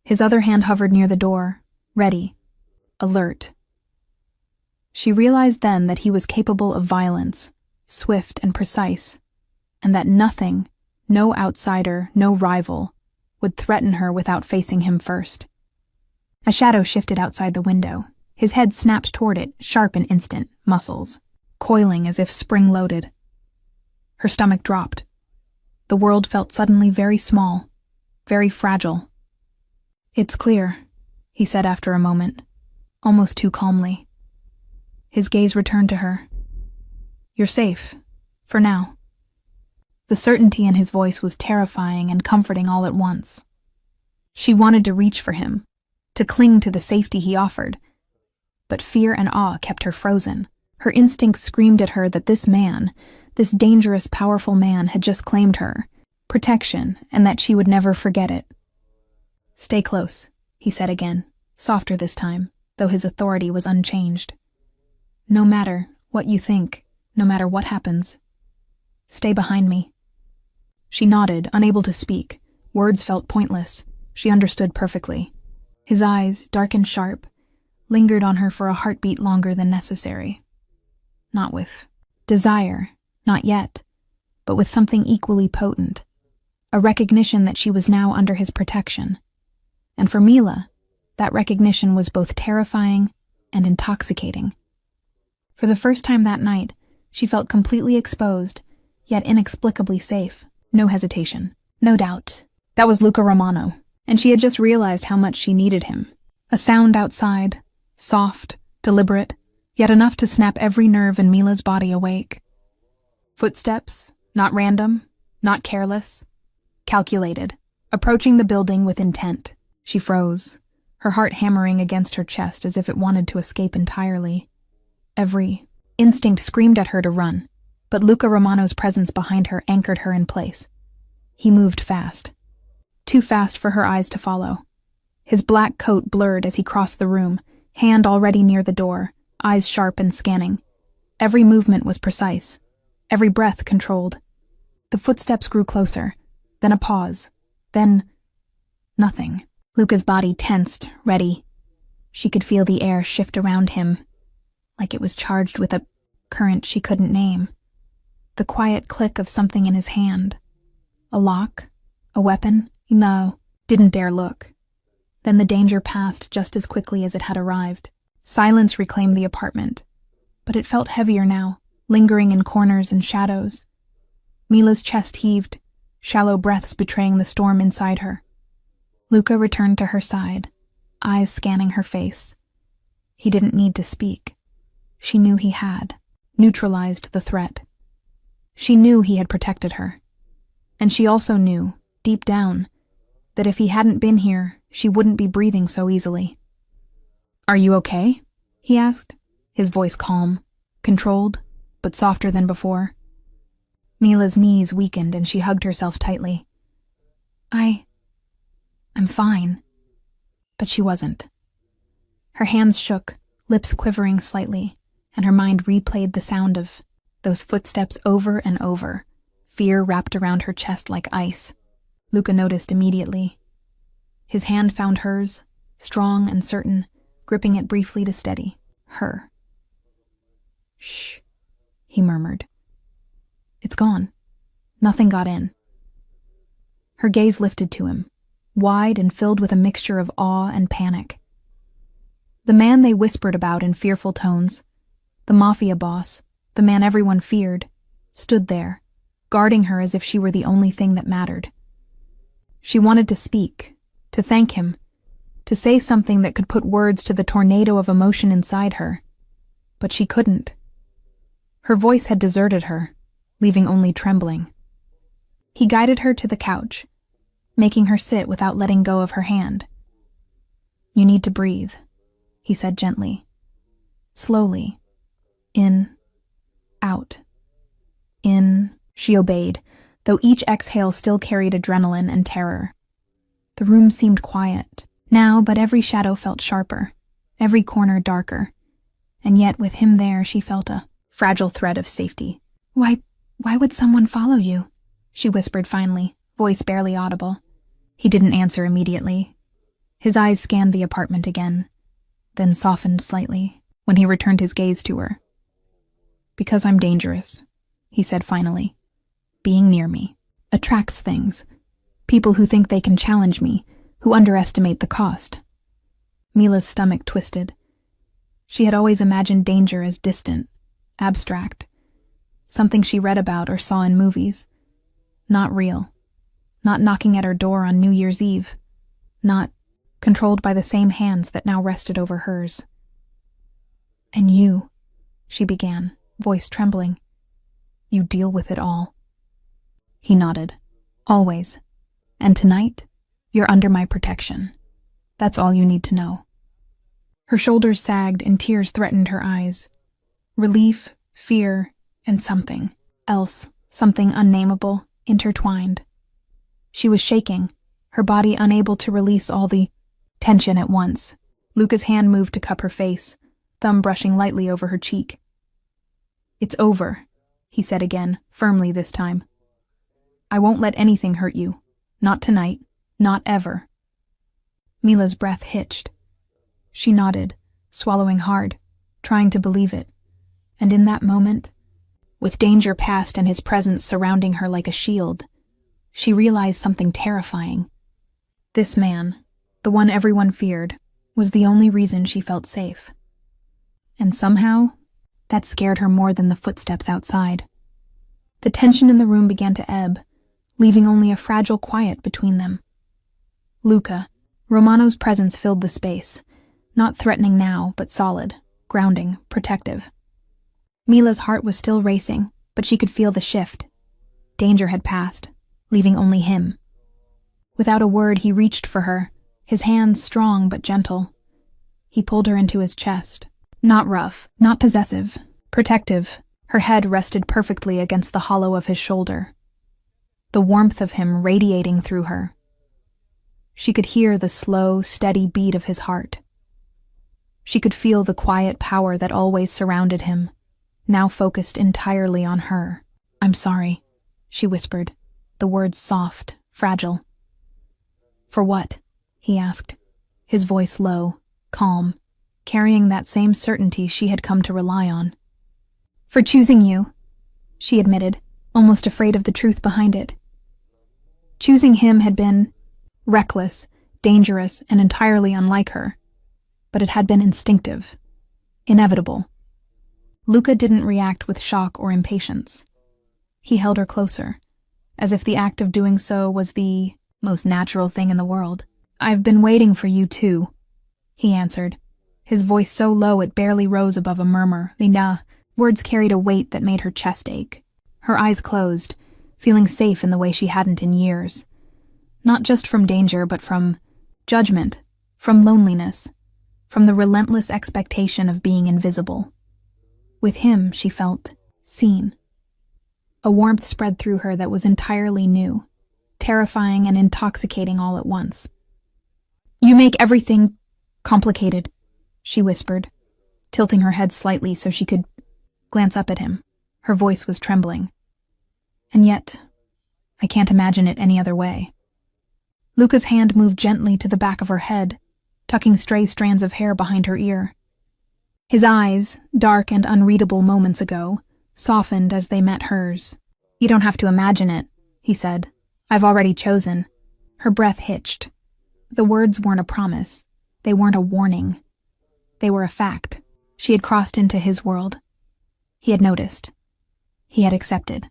His other hand hovered near the door, ready, alert. She realized then that he was capable of violence, swift and precise, and that nothing, no outsider, no rival, would threaten her without facing him first. A shadow shifted outside the window. His head snapped toward it, sharp and instant, muscles coiling as if spring-loaded. Her stomach dropped. The world felt suddenly very small, very fragile. It's clear, he said after a moment, almost too calmly. His gaze returned to her. You're safe, for now. The certainty in his voice was terrifying and comforting all at once. She wanted to reach for him, to cling to the safety he offered, but fear and awe kept her frozen. Her instincts screamed at her that this man, this dangerous, powerful man, had just claimed her, protection, and that she would never forget it. "Stay close," he said again, softer this time, though his authority was unchanged. "No matter what you think, no matter what happens, stay behind me." She nodded, unable to speak. Words felt pointless. She understood perfectly. His eyes, dark and sharp, lingered on her for a heartbeat longer than necessary. Not with desire, not yet, but with something equally potent. A recognition that she was now under his protection. And for Mila, that recognition was both terrifying and intoxicating. For the first time that night, she felt completely exposed, yet inexplicably safe. No hesitation, no doubt. That was Luca Romano, and she had just realized how much she needed him. A sound outside, soft, deliberate, yet enough to snap every nerve in Mila's body awake. Footsteps, not random, not careless, calculated, approaching the building with intent. She froze, her heart hammering against her chest as if it wanted to escape entirely. Every instinct screamed at her to run, but Luca Romano's presence behind her anchored her in place. He moved fast. Too fast for her eyes to follow. His black coat blurred as he crossed the room, hand already near the door, eyes sharp and scanning. Every movement was precise, every breath controlled. The footsteps grew closer, then a pause, then nothing. Luca's body tensed, ready. She could feel the air shift around him, like it was charged with a current she couldn't name. The quiet click of something in his hand. A lock? A weapon? No, didn't dare look. Then the danger passed just as quickly as it had arrived. Silence reclaimed the apartment, but it felt heavier now, lingering in corners and shadows. Mila's chest heaved, shallow breaths betraying the storm inside her. Luca returned to her side, eyes scanning her face. He didn't need to speak. She knew he had, neutralized the threat. She knew he had protected her. And she also knew, deep down, that if he hadn't been here, she wouldn't be breathing so easily. "Are you okay?" he asked, his voice calm, controlled, but softer than before. Mila's knees weakened and she hugged herself tightly. I'm fine. But she wasn't. Her hands shook, lips quivering slightly, and her mind replayed the sound of those footsteps over and over, fear wrapped around her chest like ice. Luca noticed immediately. His hand found hers, strong and certain, gripping it briefly to steady her. "Shh," he murmured. "It's gone. Nothing got in." Her gaze lifted to him, wide and filled with a mixture of awe and panic. The man they whispered about in fearful tones, the Mafia boss, the man everyone feared, stood there, guarding her as if she were the only thing that mattered. She wanted to speak, to thank him, to say something that could put words to the tornado of emotion inside her, but she couldn't. Her voice had deserted her, leaving only trembling. He guided her to the couch, making her sit without letting go of her hand. "You need to breathe," he said gently. Slowly. In. Out. In. She obeyed, though each exhale still carried adrenaline and terror. The room seemed quiet now, but every shadow felt sharper, every corner darker, and yet with him there she felt a fragile thread of safety. Why would someone follow you?" she whispered finally, voice barely audible. He didn't answer immediately. His eyes scanned the apartment again, then softened slightly when he returned his gaze to her. "Because I'm dangerous," he said finally. "Being near me attracts things. People who think they can challenge me, who underestimate the cost." Mila's stomach twisted. She had always imagined danger as distant, abstract, something she read about or saw in movies. Not real. Not knocking at her door on New Year's Eve. Not controlled by the same hands that now rested over hers. "And you," she began, voice trembling. "You deal with it all." He nodded. "Always. And tonight, you're under my protection. That's all you need to know." Her shoulders sagged and tears threatened her eyes. Relief, fear, and something else, something unnameable, intertwined. She was shaking, her body unable to release all the tension at once. Luca's hand moved to cup her face, thumb brushing lightly over her cheek. "It's over," he said again, firmly this time. "I won't let anything hurt you. Not tonight. Not ever." Mila's breath hitched. She nodded, swallowing hard, trying to believe it. And in that moment, with danger past and his presence surrounding her like a shield, she realized something terrifying. This man, the one everyone feared, was the only reason she felt safe. And somehow, that scared her more than the footsteps outside. The tension in the room began to ebb, leaving only a fragile quiet between them. Luca, Romano's presence filled the space, not threatening now, but solid, grounding, protective. Mila's heart was still racing, but she could feel the shift. Danger had passed, leaving only him. Without a word, he reached for her, his hands strong but gentle. He pulled her into his chest. Not rough, not possessive, protective. Her head rested perfectly against the hollow of his shoulder, the warmth of him radiating through her. She could hear the slow, steady beat of his heart. She could feel the quiet power that always surrounded him, now focused entirely on her. "I'm sorry," she whispered, the words soft, fragile. "For what?" he asked, his voice low, calm, carrying that same certainty she had come to rely on. "For choosing you," she admitted, almost afraid of the truth behind it. Choosing him had been reckless, dangerous, and entirely unlike her, but it had been instinctive, inevitable. Luca didn't react with shock or impatience. He held her closer, as if the act of doing so was the most natural thing in the world. "I've been waiting for you too," he answered, his voice so low it barely rose above a murmur. The words carried a weight that made her chest ache. Her eyes closed, feeling safe in the way she hadn't in years. Not just from danger, but from judgment, from loneliness, from the relentless expectation of being invisible. With him, she felt seen. A warmth spread through her that was entirely new, terrifying and intoxicating all at once. "You make everything complicated," she whispered, tilting her head slightly so she could glance up at him. Her voice was trembling. "And yet, I can't imagine it any other way." Luca's hand moved gently to the back of her head, tucking stray strands of hair behind her ear. His eyes, dark and unreadable moments ago, softened as they met hers. "You don't have to imagine it," he said. "I've already chosen." Her breath hitched. The words weren't a promise. They weren't a warning. They were a fact. She had crossed into his world. He had noticed. He had accepted.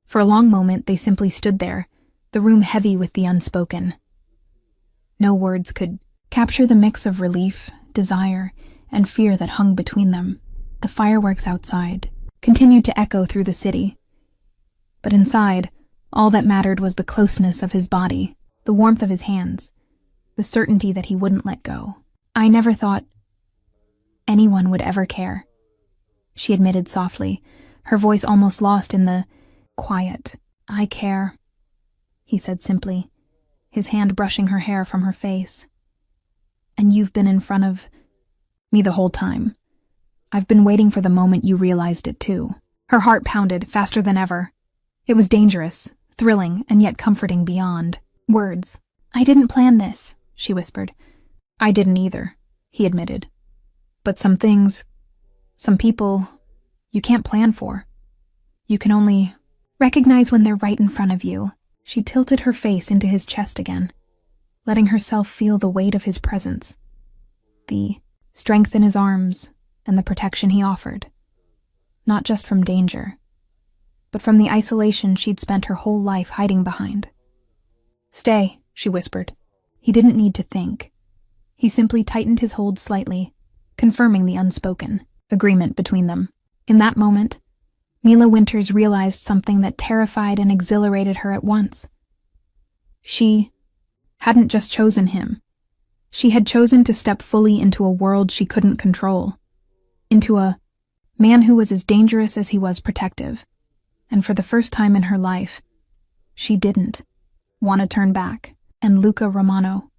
For a long moment, they simply stood there, the room heavy with the unspoken. No words could capture the mix of relief, desire, and fear that hung between them. The fireworks outside continued to echo through the city. But inside, all that mattered was the closeness of his body, the warmth of his hands, the certainty that he wouldn't let go. "I never thought anyone would ever care," she admitted softly, her voice almost lost in the quiet. "I care," he said simply, his hand brushing her hair from her face. "And you've been in front of me the whole time. I've been waiting for the moment you realized it too." Her heart pounded faster than ever. It was dangerous, thrilling, and yet comforting beyond words. "I didn't plan this," she whispered. "I didn't either," he admitted. "But some things, some people, you can't plan for. You can only recognize when they're right in front of you." She tilted her face into his chest again, letting herself feel the weight of his presence, the strength in his arms, and the protection he offered. Not just from danger, but from the isolation she'd spent her whole life hiding behind. "Stay," she whispered. He didn't need to think. He simply tightened his hold slightly, confirming the unspoken agreement between them. In that moment, Mila Winters realized something that terrified and exhilarated her at once. She hadn't just chosen him. She had chosen to step fully into a world she couldn't control, into a man who was as dangerous as he was protective. And for the first time in her life, she didn't. Want to turn back. And Luca Romano.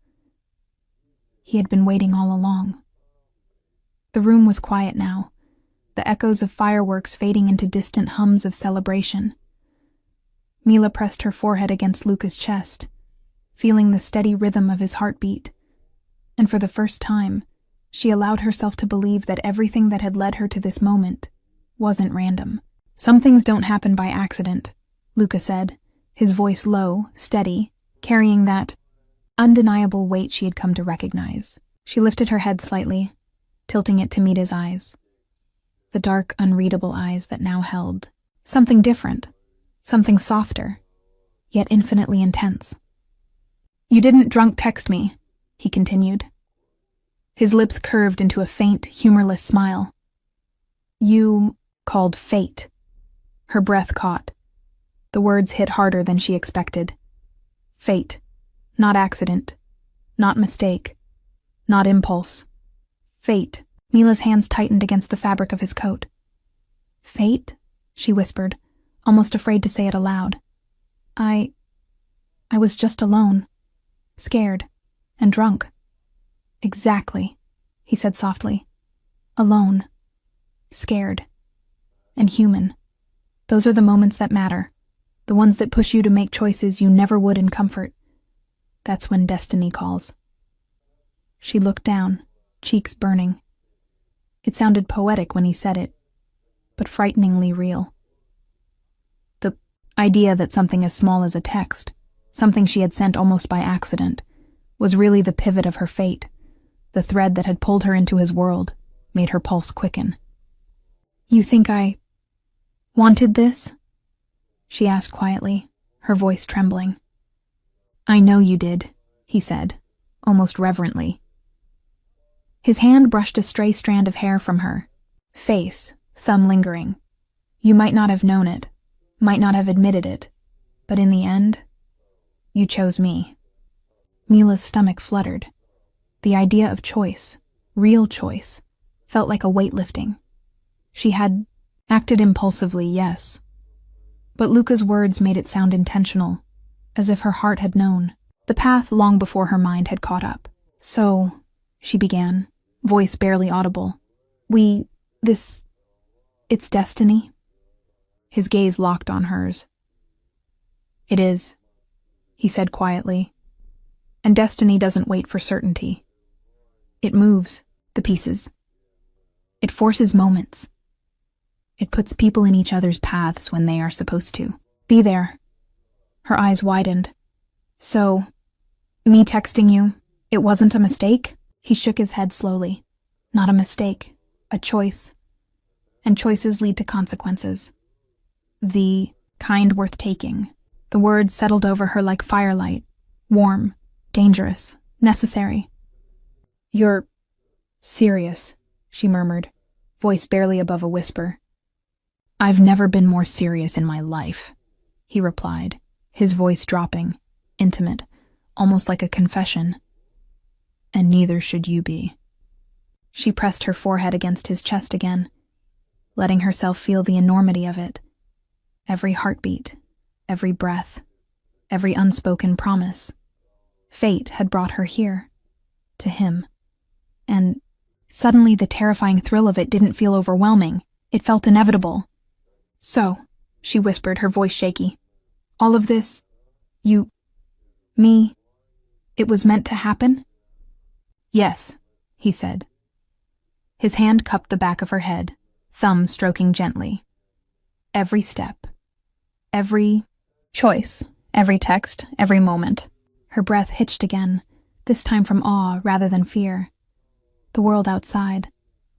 He had been waiting all along. The room was quiet now, the echoes of fireworks fading into distant hums of celebration. Mila pressed her forehead against Luca's chest, feeling the steady rhythm of his heartbeat, and for the first time, she allowed herself to believe that everything that had led her to this moment wasn't random. Some things don't happen by accident, Luca said, his voice low, steady, carrying that undeniable weight she had come to recognize. She lifted her head slightly, tilting it to meet his eyes. The dark, unreadable eyes that now held something different, something softer, yet infinitely intense. You didn't drunk text me, he continued. His lips curved into a faint, humorless smile. You called fate. Her breath caught. The words hit harder than she expected. Fate. Not accident. Not mistake. Not impulse. Fate. Mila's hands tightened against the fabric of his coat. Fate? She whispered, almost afraid to say it aloud. I was just alone. Scared. And drunk. Exactly, he said softly. Alone. Scared. And human. Those are the moments that matter. The ones that push you to make choices you never would in comfort. That's when destiny calls. She looked down, cheeks burning. It sounded poetic when he said it, but frighteningly real. The idea that something as small as a text, something she had sent almost by accident, was really the pivot of her fate, the thread that had pulled her into his world, made her pulse quicken. You think I wanted this? She asked quietly, her voice trembling. I know you did, he said, almost reverently. His hand brushed a stray strand of hair from her face, thumb lingering. You might not have known it, might not have admitted it, but in the end, you chose me. Mila's stomach fluttered. The idea of choice, real choice, felt like a weight lifting. She had acted impulsively, yes, but Luca's words made it sound intentional, as if her heart had known. The path long before her mind had caught up. So, she began, voice barely audible. It's destiny? His gaze locked on hers. It is, he said quietly, and destiny doesn't wait for certainty. It moves the pieces. It forces moments. It puts people in each other's paths when they are supposed to. Be there. Her eyes widened. So, me texting you, it wasn't a mistake? He shook his head slowly. Not a mistake, a choice. And choices lead to consequences. The kind worth taking. The words settled over her like firelight. Warm, dangerous, necessary. You're serious, she murmured, voice barely above a whisper. I've never been more serious in my life, he replied, his voice dropping, intimate, almost like a confession. And neither should you be. She pressed her forehead against his chest again, letting herself feel the enormity of it. Every heartbeat, every breath, every unspoken promise. Fate had brought her here, to him. And suddenly the terrifying thrill of it didn't feel overwhelming. It felt inevitable. So, she whispered, her voice shaky. All of this, me, it was meant to happen? Yes, he said. His hand cupped the back of her head, thumb stroking gently. Every step, every choice, every text, every moment. Her breath hitched again, this time from awe rather than fear. The world outside,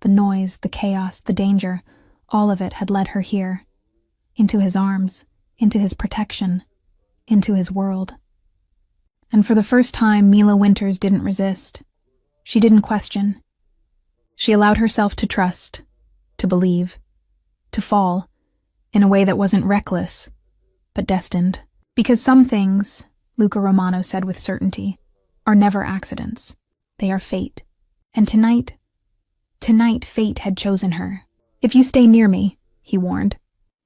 the noise, the chaos, the danger, all of it had led her here. Into his arms, into his protection, into his world. And for the first time, Mila Winters didn't resist. She didn't question. She allowed herself to trust, to believe, to fall, in a way that wasn't reckless, but destined. Because some things, Luca Romano said with certainty, are never accidents. They are fate. And tonight, fate had chosen her. If you stay near me, he warned,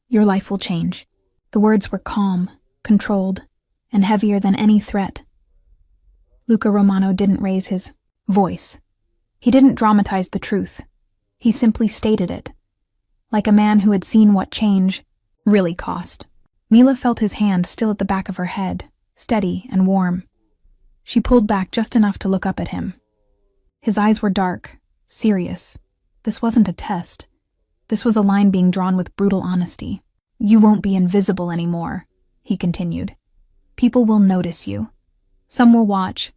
your life will change. The words were calm, controlled, and heavier than any threat. Luca Romano didn't raise his voice. He didn't dramatize the truth. He simply stated it, like a man who had seen what change really cost. Mila felt his hand still at the back of her head, steady and warm. She pulled back just enough to look up at him. His eyes were dark, serious. This wasn't a test. This was a line being drawn with brutal honesty. "You won't be invisible anymore," he continued. "People will notice you. Some will watch.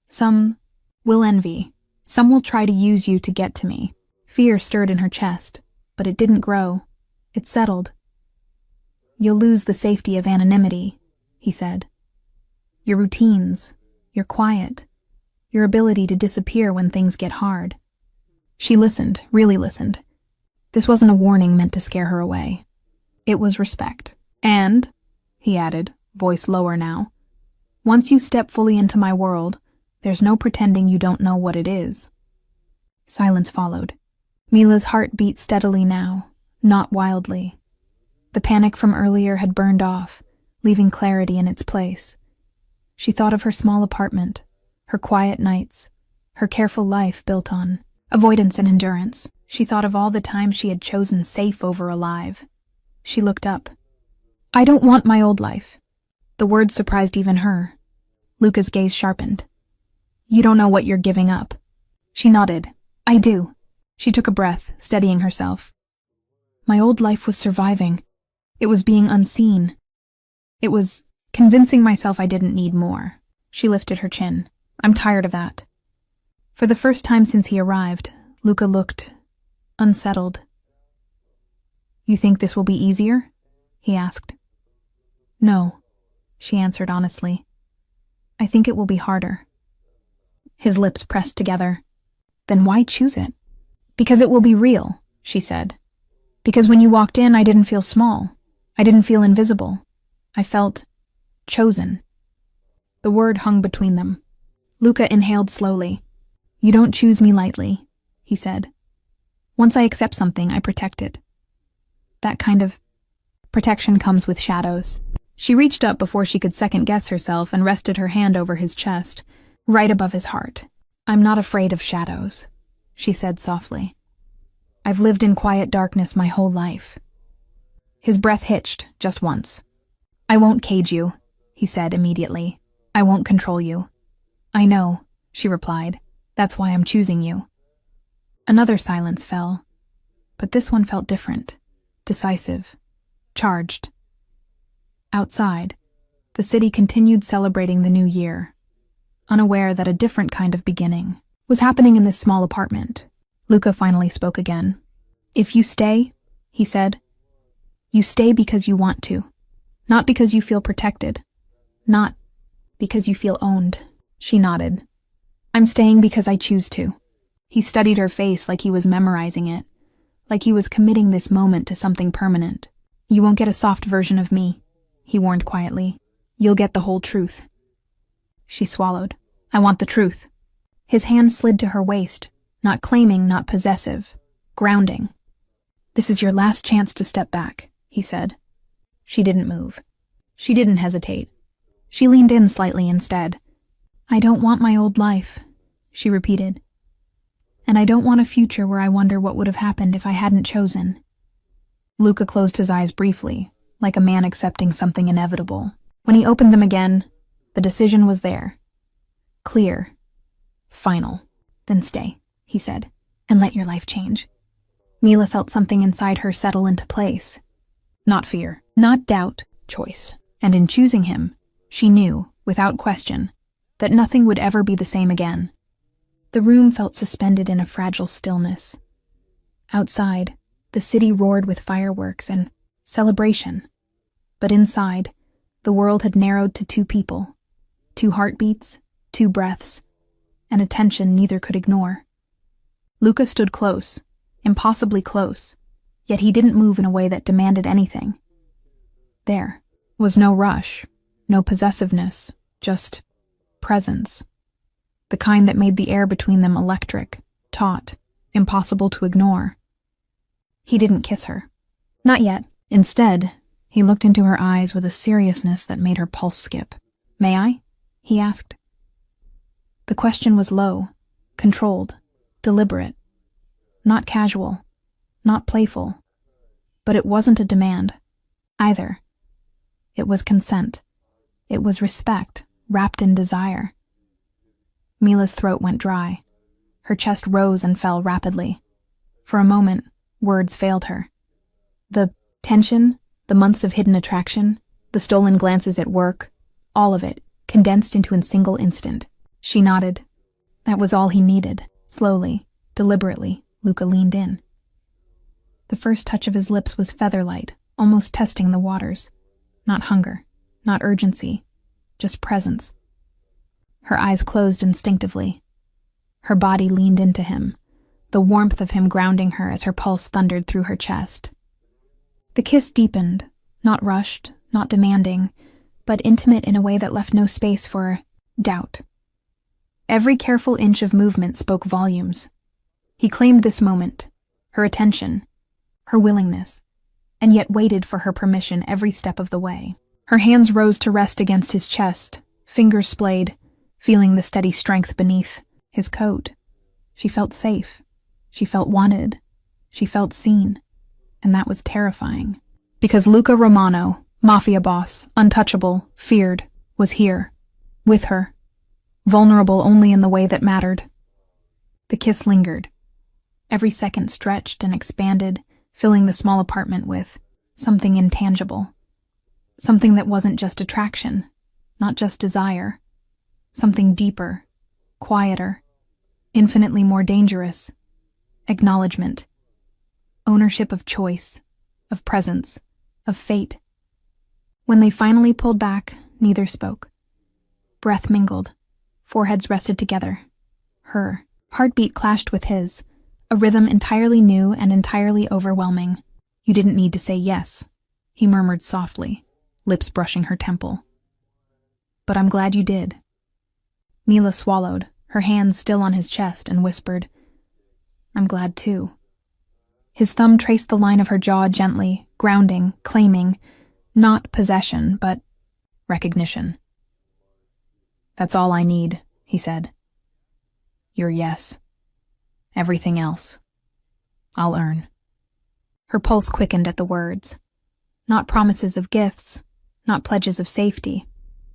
Some will envy. Some will try to use you to get to me." Fear stirred in her chest, but it didn't grow. It settled. "You'll lose the safety of anonymity," he said. "Your routines, your quiet, your ability to disappear when things get hard." She listened, really listened. This wasn't a warning meant to scare her away. It was respect. "And," he added, voice lower now, "once you step fully into my world, there's no pretending you don't know what it is." Silence followed. Mila's heart beat steadily now, not wildly. The panic from earlier had burned off, leaving clarity in its place. She thought of her small apartment, her quiet nights, her careful life built on avoidance and endurance. She thought of all the times she had chosen safe over alive. She looked up. "I don't want my old life." The word surprised even her. Luca's gaze sharpened. "You don't know what you're giving up." She nodded. "I do." She took a breath, steadying herself. "My old life was surviving. It was being unseen. It was convincing myself I didn't need more." She lifted her chin. "I'm tired of that." For the first time since he arrived, Luca looked unsettled. "You think this will be easier?" he asked. "No," she answered honestly. "I think it will be harder." His lips pressed together. "Then why choose it?" "Because it will be real," she said. "Because when you walked in, I didn't feel small. I didn't feel invisible. I felt chosen." The word hung between them. Luca inhaled slowly. "You don't choose me lightly," he said. "Once I accept something, I protect it. That kind of protection comes with shadows." She reached up before she could second-guess herself and rested her hand over his chest, right above his heart. "I'm not afraid of shadows," she said softly. "I've lived in quiet darkness my whole life." His breath hitched, just once. "I won't cage you," he said immediately. "I won't control you." "I know," she replied. "That's why I'm choosing you." Another silence fell, but this one felt different, decisive, charged. Outside, the city continued celebrating the new year, unaware that a different kind of beginning was happening in this small apartment. Luca finally spoke again. "If you stay," he said, "you stay because you want to, not because you feel protected, not because you feel owned." She nodded. "I'm staying because I choose to." He studied her face like he was memorizing it, like he was committing this moment to something permanent. "You won't get a soft version of me," he warned quietly. "You'll get the whole truth." She swallowed. "I want the truth." His hand slid to her waist, not claiming, not possessive, grounding. "This is your last chance to step back," he said. She didn't move. She didn't hesitate. She leaned in slightly instead. "I don't want my old life," she repeated. "And I don't want a future where I wonder what would have happened if I hadn't chosen." Luca closed his eyes briefly, like a man accepting something inevitable. When he opened them again, the decision was there. Clear. Final. "Then stay," he said, "and let your life change." Mila felt something inside her settle into place. Not fear, not doubt, choice. And in choosing him, she knew, without question, that nothing would ever be the same again. The room felt suspended in a fragile stillness. Outside, the city roared with fireworks and celebration. But inside, the world had narrowed to two people, two heartbeats, two breaths, and a tension neither could ignore. Luca stood close, impossibly close, yet he didn't move in a way that demanded anything. There was no rush, no possessiveness, just presence. The kind that made the air between them electric, taut, impossible to ignore. He didn't kiss her. Not yet. Instead, he looked into her eyes with a seriousness that made her pulse skip. "May I?" he asked. The question was low, controlled, deliberate. Not casual, not playful. But it wasn't a demand, either. It was consent. It was respect, wrapped in desire. Mila's throat went dry. Her chest rose and fell rapidly. For a moment, words failed her. The tension, the months of hidden attraction, the stolen glances at work, all of it, condensed into a single instant. She nodded. That was all he needed. Slowly, deliberately, Luca leaned in. The first touch of his lips was feather-light, almost testing the waters. Not hunger, not urgency, just presence. Her eyes closed instinctively. Her body leaned into him, the warmth of him grounding her as her pulse thundered through her chest. The kiss deepened, not rushed, not demanding, but intimate in a way that left no space for doubt. Every careful inch of movement spoke volumes. He claimed this moment, her attention, her willingness, and yet waited for her permission every step of the way. Her hands rose to rest against his chest, fingers splayed, feeling the steady strength beneath his coat. She felt safe. She felt wanted. She felt seen. And that was terrifying. Because Luca Romano, Mafia boss, untouchable, feared, was here, with her, vulnerable only in the way that mattered. The kiss lingered. Every second stretched and expanded, filling the small apartment with something intangible. Something that wasn't just attraction, not just desire. Something deeper, quieter, infinitely more dangerous. Acknowledgement. Ownership of choice, of presence, of fate. When they finally pulled back, neither spoke. Breath mingled. Foreheads rested together. Her heartbeat clashed with his, a rhythm entirely new and entirely overwhelming. "You didn't need to say yes," he murmured softly, lips brushing her temple. "But I'm glad you did." Mila swallowed, her hands still on his chest, and whispered, "I'm glad too." His thumb traced the line of her jaw gently, grounding, claiming, not possession, but recognition. "That's all I need," he said. "Your yes. Everything else, I'll earn." Her pulse quickened at the words. Not promises of gifts, not pledges of safety,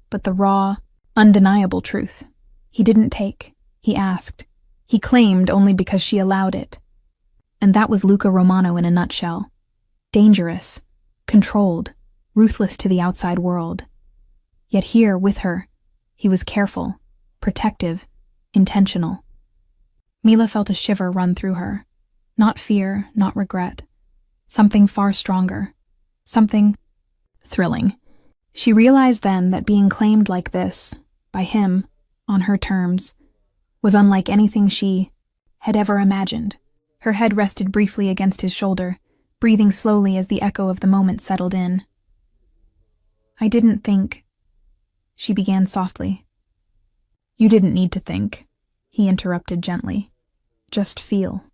but the raw, undeniable truth. He didn't take, he asked. He claimed only because she allowed it. And that was Luca Romano in a nutshell. Dangerous, controlled, ruthless to the outside world. Yet here, with her, he was careful, protective, intentional. Mila felt a shiver run through her. Not fear, not regret. Something far stronger. Something thrilling. She realized then that being claimed like this, by him, on her terms, was unlike anything she had ever imagined. Her head rested briefly against his shoulder, breathing slowly as the echo of the moment settled in. "I didn't think," she began softly. "You didn't need to think," he interrupted gently. "Just feel."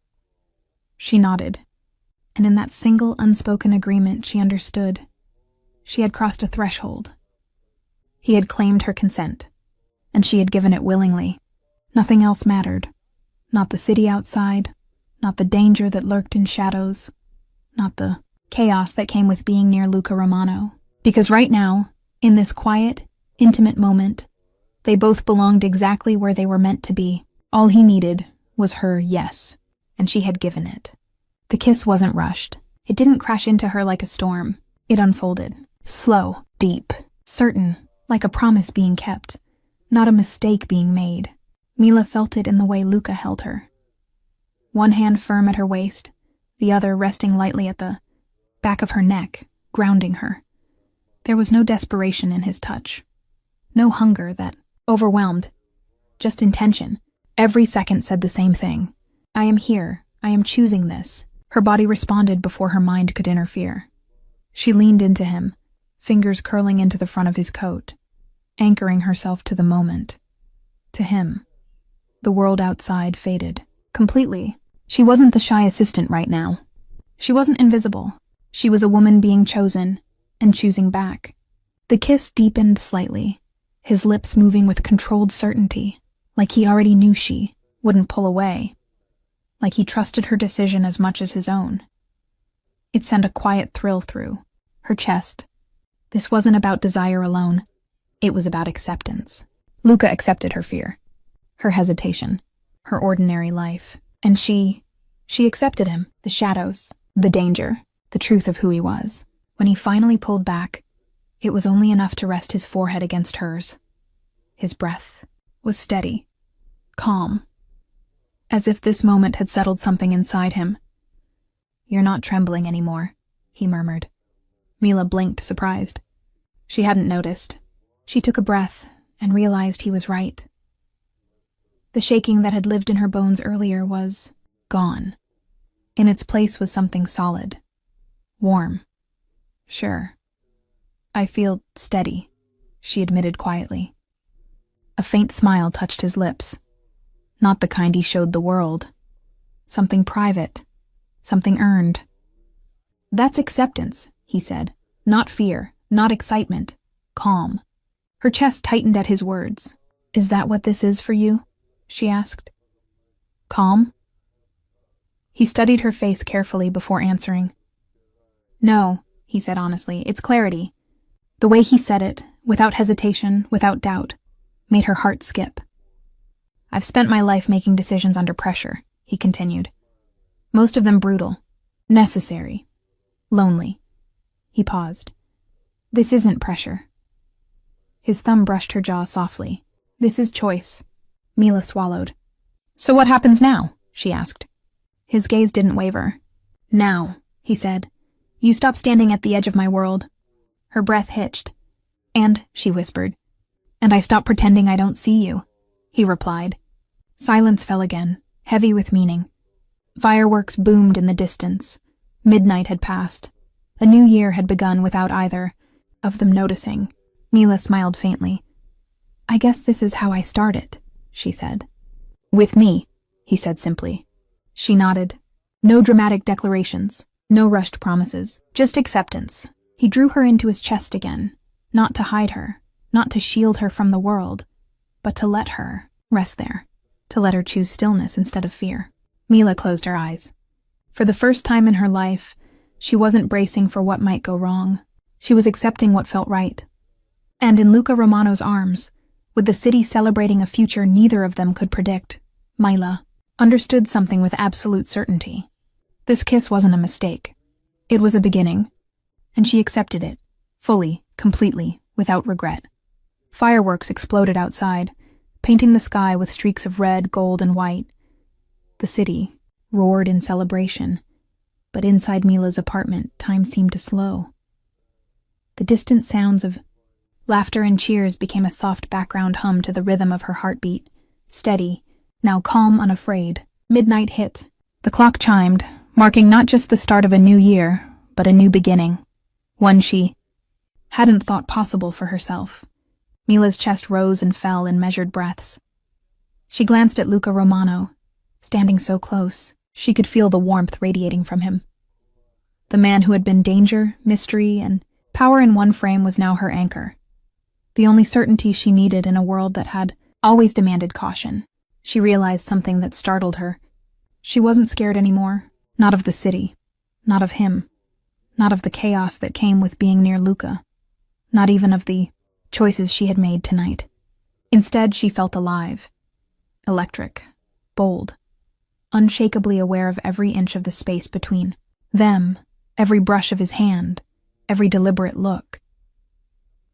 She nodded, and in that single unspoken agreement she understood. She had crossed a threshold. He had claimed her consent, and she had given it willingly. Nothing else mattered. Not the city outside, not the danger that lurked in shadows, not the chaos that came with being near Luca Romano. Because right now, in this quiet, intimate moment, they both belonged exactly where they were meant to be. All he needed was her yes, and she had given it. The kiss wasn't rushed. It didn't crash into her like a storm. It unfolded. Slow, deep, certain, like a promise being kept, not a mistake being made. Mila felt it in the way Luca held her. One hand firm at her waist, the other resting lightly at the back of her neck, grounding her. There was no desperation in his touch. No hunger that overwhelmed. Just intention. Every second said the same thing. "I am here. I am choosing this." Her body responded before her mind could interfere. She leaned into him, fingers curling into the front of his coat, anchoring herself to the moment. To him. The world outside faded. Completely. She wasn't the shy assistant right now. She wasn't invisible. She was a woman being chosen, and choosing back. The kiss deepened slightly, his lips moving with controlled certainty, like he already knew she wouldn't pull away, like he trusted her decision as much as his own. It sent a quiet thrill through her chest. This wasn't about desire alone. It was about acceptance. Luca accepted her fear, her hesitation, her ordinary life. And she accepted him, the shadows, the danger, the truth of who he was. When he finally pulled back, it was only enough to rest his forehead against hers. His breath was steady, calm, as if this moment had settled something inside him. "You're not trembling anymore," he murmured. Mila blinked, surprised. She hadn't noticed. She took a breath and realized he was right. The shaking that had lived in her bones earlier was gone. In its place was something solid, warm. "Sure. I feel steady," she admitted quietly. A faint smile touched his lips. Not the kind he showed the world. Something private, something earned. "That's acceptance," he said. "Not fear, not excitement. Calm." Her chest tightened at his words. "Is that what this is for you?" she asked. "Calm?" He studied her face carefully before answering. "No," he said honestly, "it's clarity." The way he said it, without hesitation, without doubt, made her heart skip. "I've spent my life making decisions under pressure," he continued. "Most of them brutal, necessary, lonely." He paused. "This isn't pressure." His thumb brushed her jaw softly. "This is choice." Mila swallowed. "So what happens now?" she asked. His gaze didn't waver. "Now," he said, "you stop standing at the edge of my world." Her breath hitched. "And," she whispered, "and I stop pretending I don't see you," he replied. Silence fell again, heavy with meaning. Fireworks boomed in the distance. Midnight had passed. A new year had begun without either of them noticing. Mila smiled faintly. "I guess this is how I start it," she said. "With me," he said simply. She nodded. No dramatic declarations, no rushed promises, just acceptance. He drew her into his chest again, not to hide her, not to shield her from the world, but to let her rest there, to let her choose stillness instead of fear. Mila closed her eyes. For the first time in her life, she wasn't bracing for what might go wrong. She was accepting what felt right. And in Luca Romano's arms, with the city celebrating a future neither of them could predict, Mila understood something with absolute certainty. This kiss wasn't a mistake. It was a beginning, and she accepted it, fully, completely, without regret. Fireworks exploded outside, painting the sky with streaks of red, gold, and white. The city roared in celebration, but inside Mila's apartment, time seemed to slow. The distant sounds of laughter and cheers became a soft background hum to the rhythm of her heartbeat, steady, now calm, unafraid. Midnight hit. The clock chimed, marking not just the start of a new year, but a new beginning. One she hadn't thought possible for herself. Mila's chest rose and fell in measured breaths. She glanced at Luca Romano. Standing so close, she could feel the warmth radiating from him. The man who had been danger, mystery, and power in one frame was now her anchor. The only certainty she needed in a world that had always demanded caution. She realized something that startled her. She wasn't scared anymore, not of the city, not of him, not of the chaos that came with being near Luca, not even of the choices she had made tonight. Instead, she felt alive, electric, bold, unshakably aware of every inch of the space between them, every brush of his hand, every deliberate look.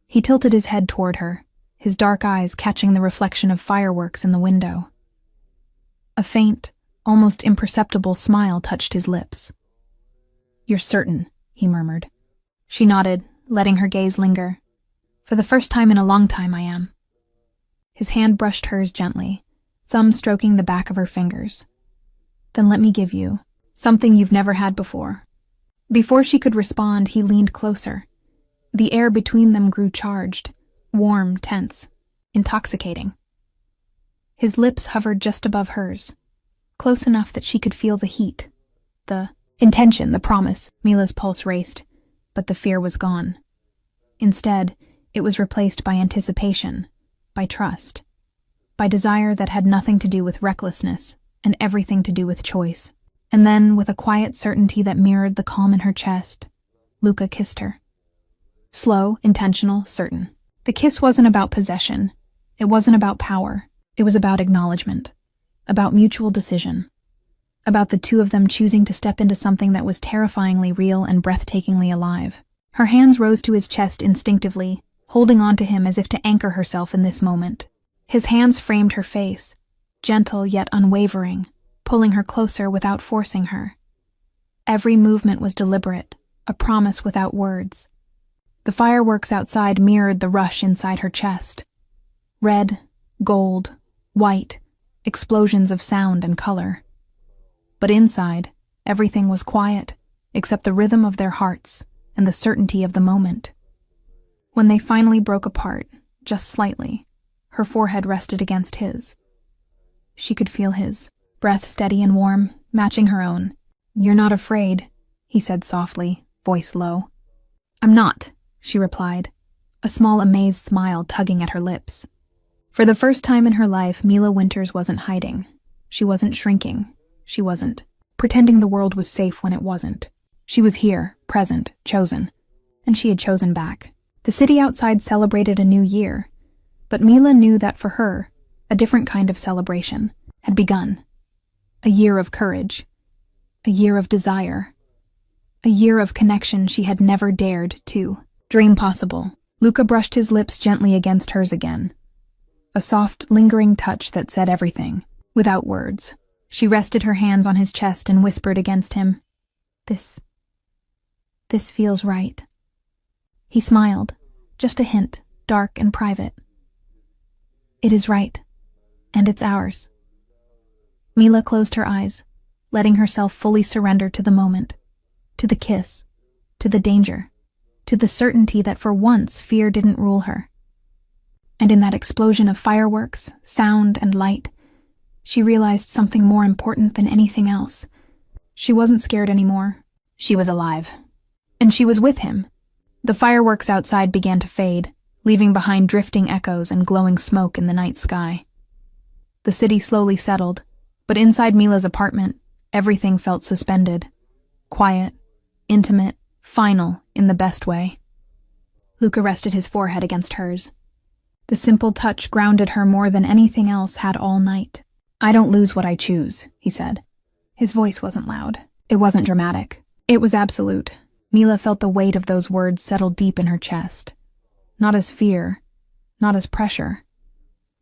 He tilted his head toward her, his dark eyes catching the reflection of fireworks in the window. A faint, almost imperceptible smile touched his lips. "You're certain," he murmured. She nodded, letting her gaze linger. "For the first time in a long time, I am." His hand brushed hers gently, thumb stroking the back of her fingers. "Then let me give you something you've never had before." Before she could respond, he leaned closer. The air between them grew charged, warm, tense, intoxicating. His lips hovered just above hers, close enough that she could feel the heat, the intention, the promise. Mila's pulse raced, but the fear was gone. Instead, it was replaced by anticipation, by trust, by desire that had nothing to do with recklessness and everything to do with choice. And then, with a quiet certainty that mirrored the calm in her chest, Luca kissed her. Slow, intentional, certain. The kiss wasn't about possession. It wasn't about power. It was about acknowledgement, about mutual decision, about the two of them choosing to step into something that was terrifyingly real and breathtakingly alive. Her hands rose to his chest instinctively, holding on to him as if to anchor herself in this moment. His hands framed her face, gentle yet unwavering, pulling her closer without forcing her. Every movement was deliberate, a promise without words. The fireworks outside mirrored the rush inside her chest. Red, gold, white, explosions of sound and color. But inside, everything was quiet, except the rhythm of their hearts and the certainty of the moment. When they finally broke apart, just slightly, her forehead rested against his. She could feel his breath steady and warm, matching her own. "You're not afraid," he said softly, voice low. "I'm not," she replied, a small amazed smile tugging at her lips. For the first time in her life, Mila Winters wasn't hiding. She wasn't shrinking. She wasn't pretending the world was safe when it wasn't. She was here, present, chosen. And she had chosen back. The city outside celebrated a new year, but Mila knew that for her, a different kind of celebration had begun. A year of courage. A year of desire. A year of connection she had never dared to dream possible. Luca brushed his lips gently against hers again. A soft, lingering touch that said everything, without words. She rested her hands on his chest and whispered against him, This feels right." He smiled, just a hint, dark and private. "It is right, and it's ours." Mila closed her eyes, letting herself fully surrender to the moment, to the kiss, to the danger, to the certainty that for once fear didn't rule her. And in that explosion of fireworks, sound, and light, she realized something more important than anything else. She wasn't scared anymore. She was alive. And she was with him. The fireworks outside began to fade, leaving behind drifting echoes and glowing smoke in the night sky. The city slowly settled, but inside Mila's apartment, everything felt suspended. Quiet, intimate, final in the best way. Luca rested his forehead against hers. The simple touch grounded her more than anything else had all night. "I don't lose what I choose," he said. His voice wasn't loud. It wasn't dramatic. It was absolute. Mila felt the weight of those words settle deep in her chest. Not as fear, not as pressure,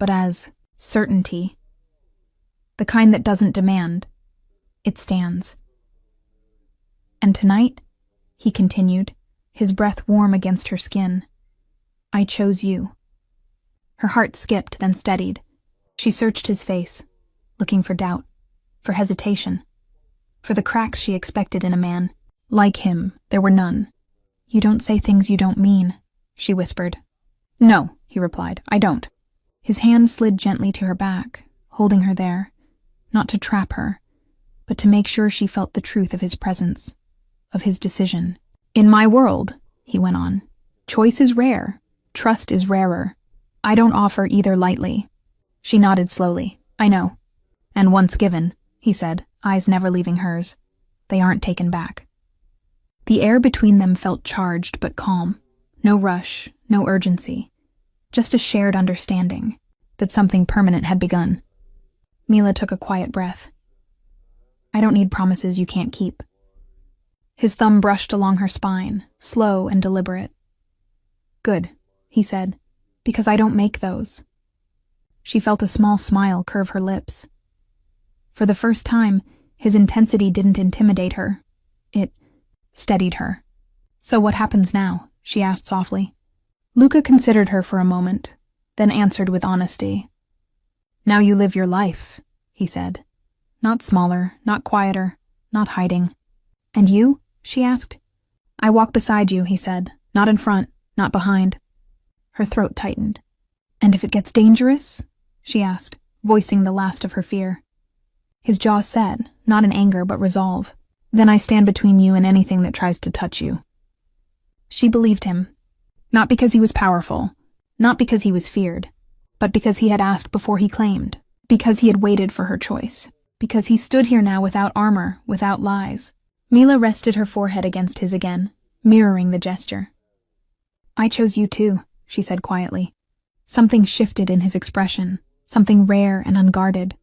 but as certainty. The kind that doesn't demand. It stands. "And tonight," he continued, his breath warm against her skin, "I chose you." Her heart skipped, then steadied. She searched his face, looking for doubt, for hesitation, for the cracks she expected in a man. Like him, there were none. "You don't say things you don't mean," she whispered. "No," he replied, "I don't." His hand slid gently to her back, holding her there, not to trap her, but to make sure she felt the truth of his presence, of his decision. "In my world," he went on, "choice is rare, trust is rarer. I don't offer either lightly." She nodded slowly. "I know. And once given," he said, eyes never leaving hers, "they aren't taken back." The air between them felt charged but calm. No rush, no urgency. Just a shared understanding that something permanent had begun. Mila took a quiet breath. "I don't need promises you can't keep." His thumb brushed along her spine, slow and deliberate. "Good," he said, "because I don't make those." She felt a small smile curve her lips. For the first time, his intensity didn't intimidate her. It steadied her. "So what happens now?" she asked softly. Luca considered her for a moment, then answered with honesty. "Now you live your life," he said. "Not smaller, not quieter, not hiding." "And you?" she asked. "I walk beside you," he said. "Not in front, not behind." Her throat tightened. "And if it gets dangerous?" she asked, voicing the last of her fear. His jaw set, not in anger but resolve. "Then I stand between you and anything that tries to touch you." She believed him. Not because he was powerful, not because he was feared, but because he had asked before he claimed, because he had waited for her choice, because he stood here now without armor, without lies. Mila rested her forehead against his again, mirroring the gesture. "I chose you too," she said quietly. Something shifted in his expression, something rare and unguarded.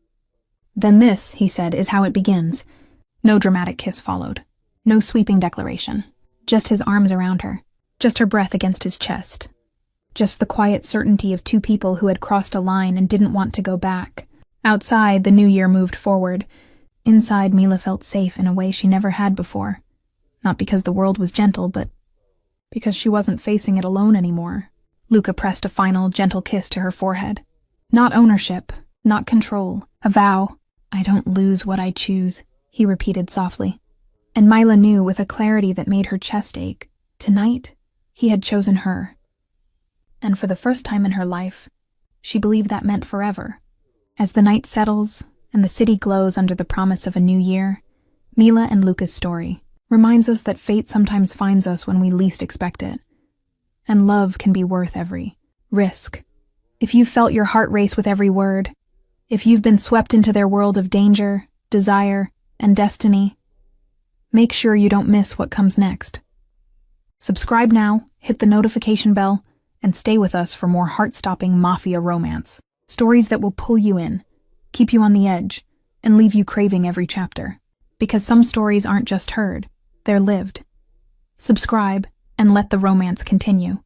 "Then this," he said, "is how it begins." No dramatic kiss followed. No sweeping declaration. Just his arms around her. Just her breath against his chest. Just the quiet certainty of two people who had crossed a line and didn't want to go back. Outside, the new year moved forward. Inside, Mila felt safe in a way she never had before. Not because the world was gentle, but because she wasn't facing it alone anymore. Luca pressed a final, gentle kiss to her forehead. Not ownership, not control, a vow. "I don't lose what I choose," he repeated softly. And Mila knew with a clarity that made her chest ache. Tonight, he had chosen her. And for the first time in her life, she believed that meant forever. As the night settles and the city glows under the promise of a new year, Mila and Luca's story reminds us that fate sometimes finds us when we least expect it. And love can be worth every risk. If you've felt your heart race with every word, if you've been swept into their world of danger, desire, and destiny, make sure you don't miss what comes next. Subscribe now, hit the notification bell, and stay with us for more heart-stopping Mafia romance. Stories that will pull you in, keep you on the edge, and leave you craving every chapter. Because some stories aren't just heard, they're lived. Subscribe, and let the romance continue.